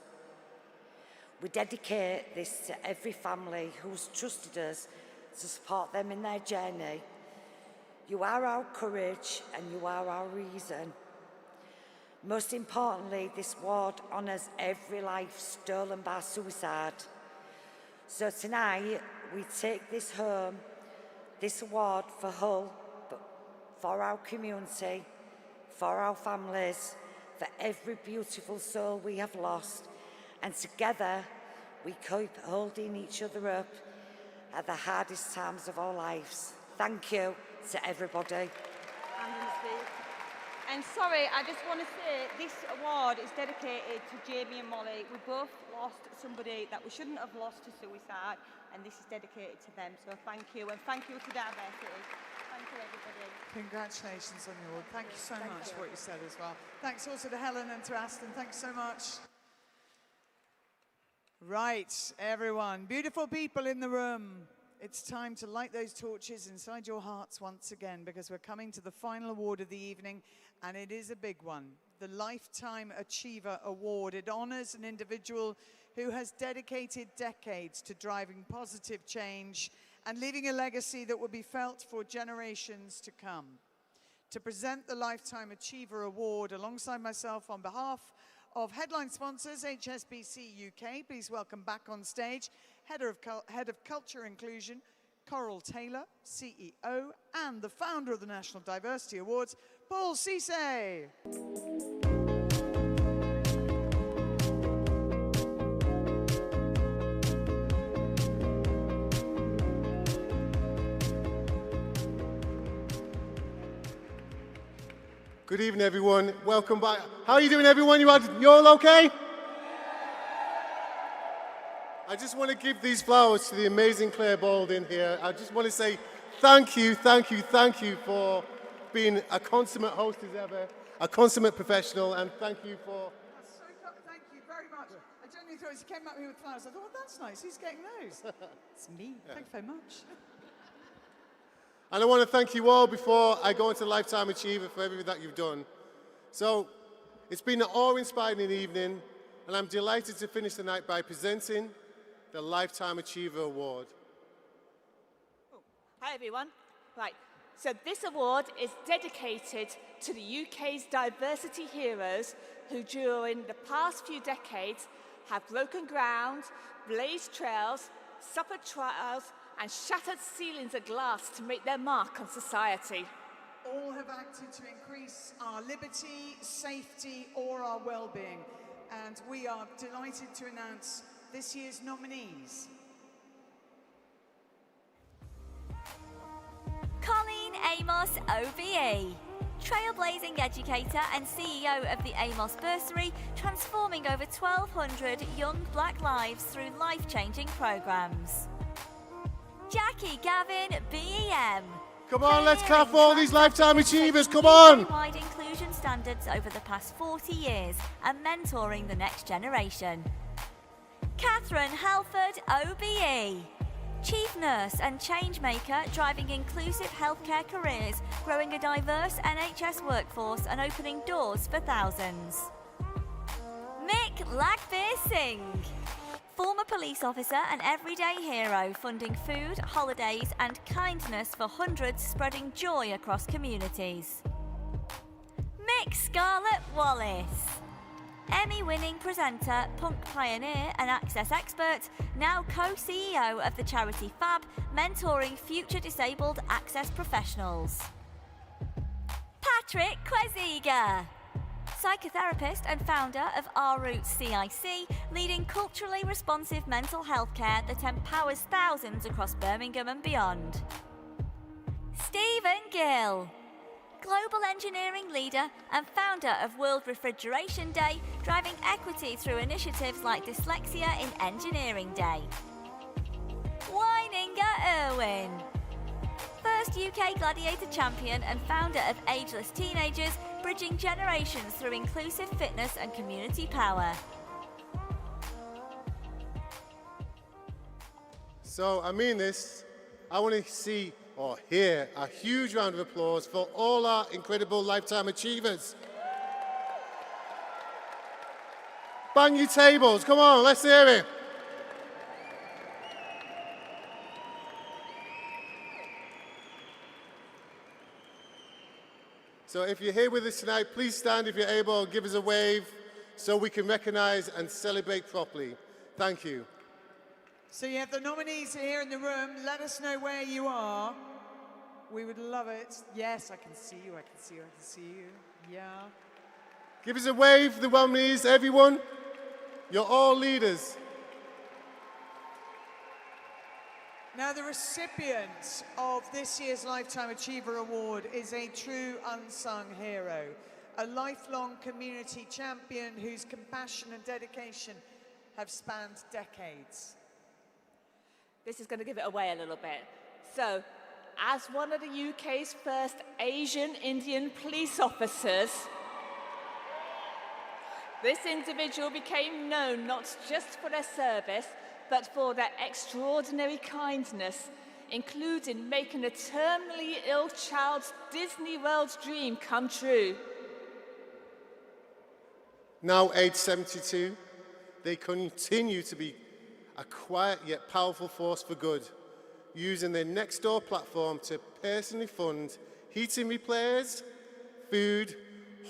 We dedicate this to every family who's trusted us to support them in their journey. You are our courage and you are our reason. Most importantly, this award honours every life stolen by suicide. So tonight, we take this home, this award for Hull, but for our community, for our families, for every beautiful soul we have lost, and together we keep holding each other up at the hardest times of our lives. Thank you to everybody. And sorry, I just want to say this award is dedicated to Jamie and Molly. We both lost somebody that we shouldn't have lost to suicide, and this is dedicated to them. So thank you, and thank you to Diversity. Thank you, everybody. Congratulations on your award. Thank you so much for what you said as well. Thanks also to Helen and to Aston. Thanks so much. Right, everyone, beautiful people in the room. It's time to light those torches inside your hearts once again, because we're coming to the final award of the evening, and it is a big one. The Lifetime Achiever Award. It honors an individual who has dedicated decades to driving positive change and leaving a legacy that will be felt for generations to come. To present the Lifetime Achiever Award alongside myself on behalf of headline sponsors HSBC UK, please welcome back on stage Head of Culture Inclusion, Coral Taylor, CEO, and the founder of the National Diversity Awards, Paul Cisse. Good evening, everyone. Welcome back. How are you doing, everyone? You all okay? I just want to give these flowers to the amazing Claire Baldwin here. I just want to say thank you for being a consummate host as ever, a consummate professional, and thank you for... Thank you very much. I genuinely thought as he came up here with flowers, I thought, well, that's nice. Who's getting those? It's me. Yeah. Thank you very much. And I want to thank you all before I go into Lifetime Achiever for everything that you've done. So, it's been an awe-inspiring evening, and I'm delighted to finish the night by presenting the Lifetime Achiever Award. Hi everyone. Right, so this award is dedicated to the UK's diversity heroes who during the past few decades have broken ground, blazed trails, suffered trials, and shattered ceilings of glass to make their mark on society. All have acted to increase our liberty, safety, or our well-being. And we are delighted to announce this year's nominees. Colleen Amos OBE, trailblazing educator and CEO of the Amos Bursary, transforming over 1,200 young black lives through life-changing programs. Jackie Gavin BEM. Come on, let's clap for all these Lifetime Achievers, come on! Wide inclusion standards over the past 40 years and mentoring the next generation. Catherine Halford OBE. Chief nurse and change maker driving inclusive healthcare careers, growing a diverse NHS workforce and opening doors for thousands. Mick Lagbir Singh. Former police officer and everyday hero, funding food, holidays and kindness for hundreds, spreading joy across communities. Mick Scarlett Wallace. Emmy-winning presenter, punk pioneer and access expert, now co-CEO of the charity FAB, mentoring future disabled access professionals. Patrick Queziga. Psychotherapist and founder of Our Roots CIC, leading culturally responsive mental health care that empowers thousands across Birmingham and beyond. Stephen Gill. Global engineering leader and founder of World Refrigeration Day, driving equity through initiatives like Dyslexia in Engineering Day. Weininger Irwin. First UK Gladiator champion and founder of Ageless Teenagers, bridging generations through inclusive fitness and community power. So, I mean this, I want to see or hear a huge round of applause for all our incredible Lifetime Achievers. Bang your tables, come on, let's hear it. So if you're here with us tonight, please stand if you're able, give us a wave so we can recognize and celebrate properly. Thank you. So you have the nominees here in the room. Let us know where you are. We would love it. Yes, I can see you, I can see you, I can see you. Yeah. Give us a wave, the nominees, everyone. You're all leaders. Now, the recipient of this year's Lifetime Achiever Award is a true unsung hero, a lifelong community champion whose compassion and dedication have spanned decades. This is going to give it away a little bit. So, as one of the UK's first Asian Indian police officers, this individual became known not just for their service, but for their extraordinary kindness, including making a terminally ill child's Disney World dream come true. Now aged 72, they continue to be a quiet yet powerful force for good, using their Nextdoor platform to personally fund heating repairs, food,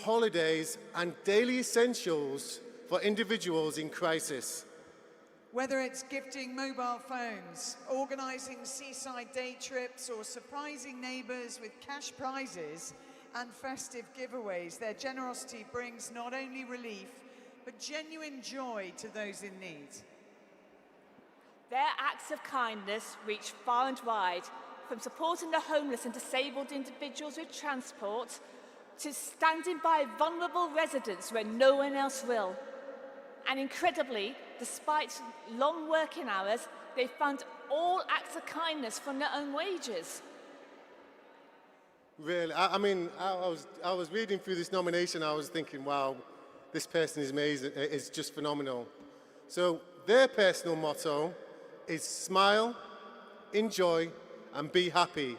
holidays, and daily essentials for individuals in crisis. Whether it's gifting mobile phones, organising seaside day trips, or surprising neighbours with cash prizes and festive giveaways, their generosity brings not only relief, but genuine joy to those in need. Their acts of kindness reach far and wide, from supporting the homeless and disabled individuals with transport, to standing by vulnerable residents when no one else will. And incredibly, despite long working hours, they fund all acts of kindness from their own wages. Really, I mean, I was reading through this nomination, I was thinking, wow, this person is amazing, is just phenomenal. So their personal motto is smile, enjoy, and be happy.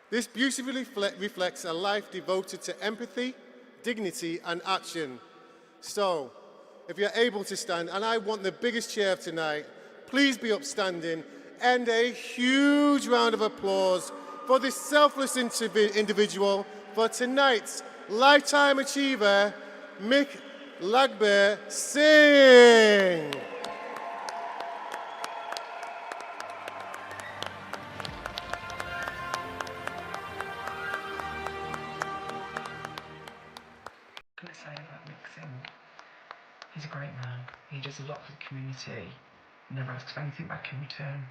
This beautifully reflects a life devoted to empathy, dignity, and action. So, if you're able to stand, and I want the biggest cheer of tonight, please be upstanding, and a huge round of applause for this selfless individual, for tonight's Lifetime Achiever, Mick Lagbear Singh. Can I say about Mick Singh? He's a great man. He does a lot for the community. Never asks for anything back in return.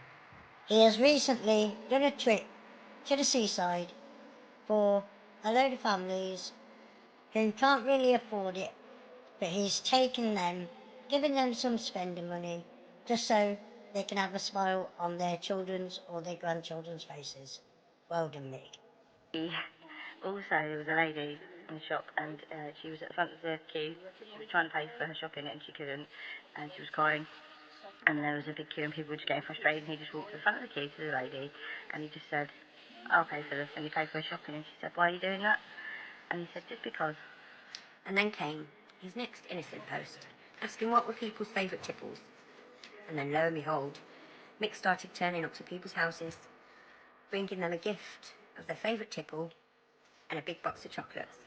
He has recently done a trip to the seaside for a load of families who can't really afford it, but he's taken them, given them some spending money, just so they can have a smile on their children's or their grandchildren's faces. Well done, Mick. Also, there was a lady in the shop, and she was at the front of the queue. She was trying to pay for her shopping and she couldn't, and she was crying. And there was a big queue and people were just getting frustrated, and he just walked to the front of the queue to the lady and he just said, "I'll pay for this," and he paid for her shopping, and she said, "Why are you doing that?" And he said, "Just because." And then came his next innocent post, asking what were people's favourite tipples. And then lo and behold, Mick started turning up to people's houses, bringing them a gift of their favourite tipple and a big box of chocolates.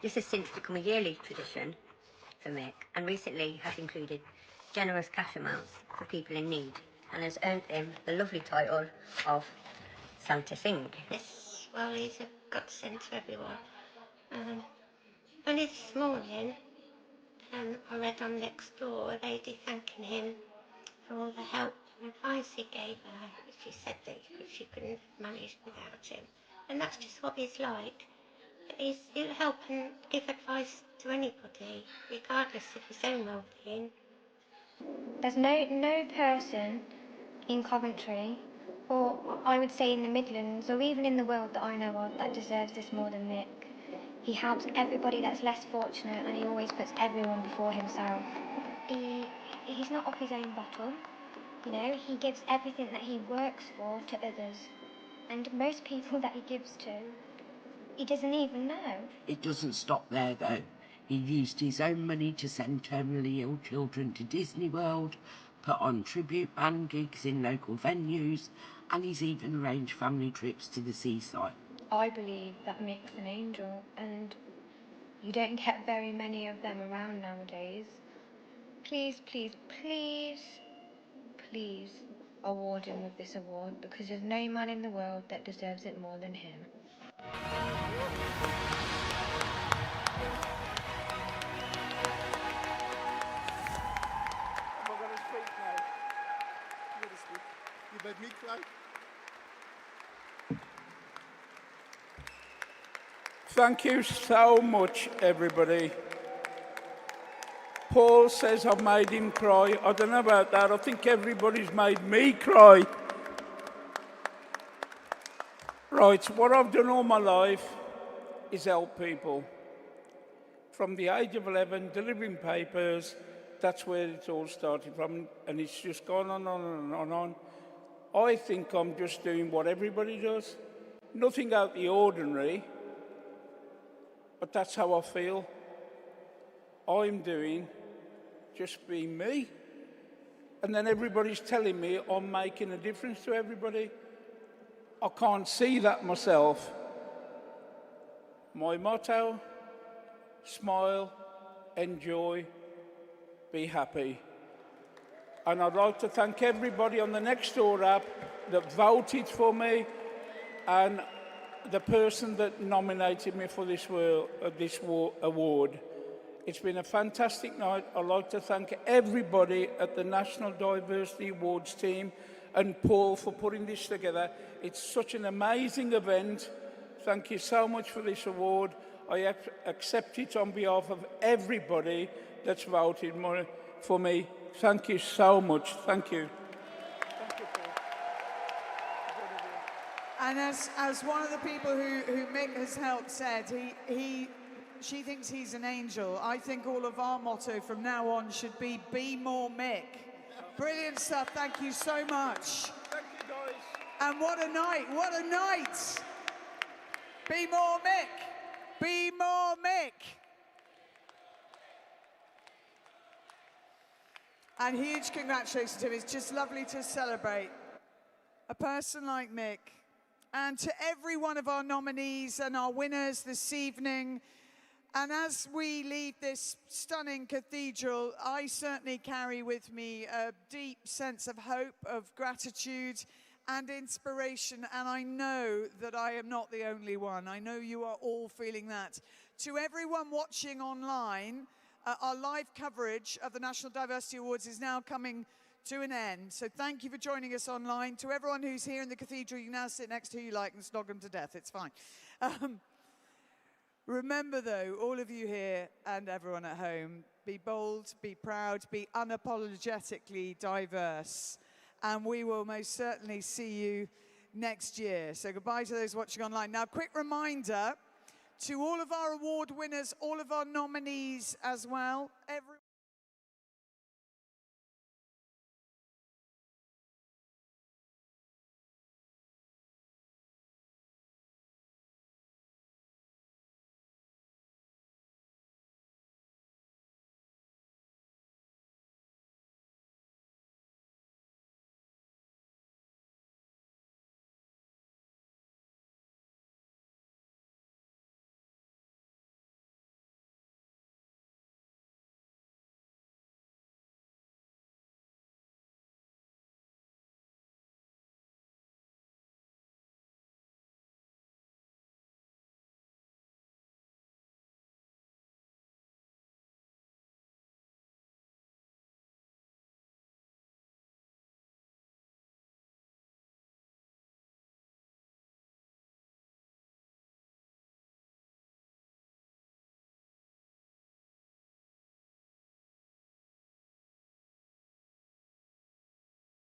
This has since become a yearly tradition for Mick, and recently has included generous cash amounts for people in need, and has earned him the lovely title of Santa Singh. Yes, well, he's a godsend to everyone. Only this morning, I read on next door a lady thanking him for all the help and advice he gave her. She said that she couldn't manage without him. And that's just what he's like. He'll help and give advice to anybody, regardless of his own well-being. There's no person in Coventry, or I would say in the Midlands, or even in the world that I know of, that deserves this more than Mick. He helps everybody that's less fortunate, and he always puts everyone before himself. He's not off his own bottle, you know, he gives everything that he works for to others. And most people that he gives to, he doesn't even know. It doesn't stop there though. He used his own money to send terminally ill children to Disney World, put on tribute band gigs in local venues, and he's even arranged family trips to the seaside. I believe that Mick's an angel, and you don't get very many of them around nowadays. Please, please, please, please award him with this award, because there's no man in the world that deserves it more than him. You made me cry. Thank you so much, everybody. Paul says I've made him cry. I don't know about that. I think everybody's made me cry. Right, what I've done all my life is help people. From the age of 11, delivering papers, that's where it all started from, and it's just gone on and on and on. I think I'm just doing what everybody does. Nothing out the ordinary, but that's how I feel. I'm doing just being me. And then everybody's telling me I'm making a difference to everybody. I can't see that myself. My motto smile, enjoy, be happy. And I'd like to thank everybody on the Nextdoor app that voted for me and the person that nominated me for this award. It's been a fantastic night. I'd like to thank everybody at the National Diversity Awards team and Paul for putting this together. It's such an amazing event. Thank you so much for this award. I accept it on behalf of everybody that's voted for me. Thank you so much. Thank you. Thank you, Paul. And as one of the people who Mick has helped said, she thinks he's an angel. I think all of our motto from now on should be more Mick. Brilliant stuff. Thank you so much. Thank you, guys. And what a night. What a night. Be more Mick. Be more Mick. And huge congratulations to him. It's just lovely to celebrate a person like Mick. And to every one of our nominees and our winners this evening. And as we leave this stunning cathedral, I certainly carry with me a deep sense of hope, of gratitude and inspiration. And I know that I am not the only one. I know you are all feeling that. To everyone watching online, our live coverage of the National Diversity Awards is now coming to an end. So thank you for joining us online. To everyone who's here in the cathedral, you can now sit next to who you like and snog them to death. It's fine. Remember, though, all of you here and everyone at home, be bold, be proud, be unapologetically diverse. And we will most certainly see you next year. So goodbye to those watching online. Now, quick reminder to all of our award winners, all of our nominees as well.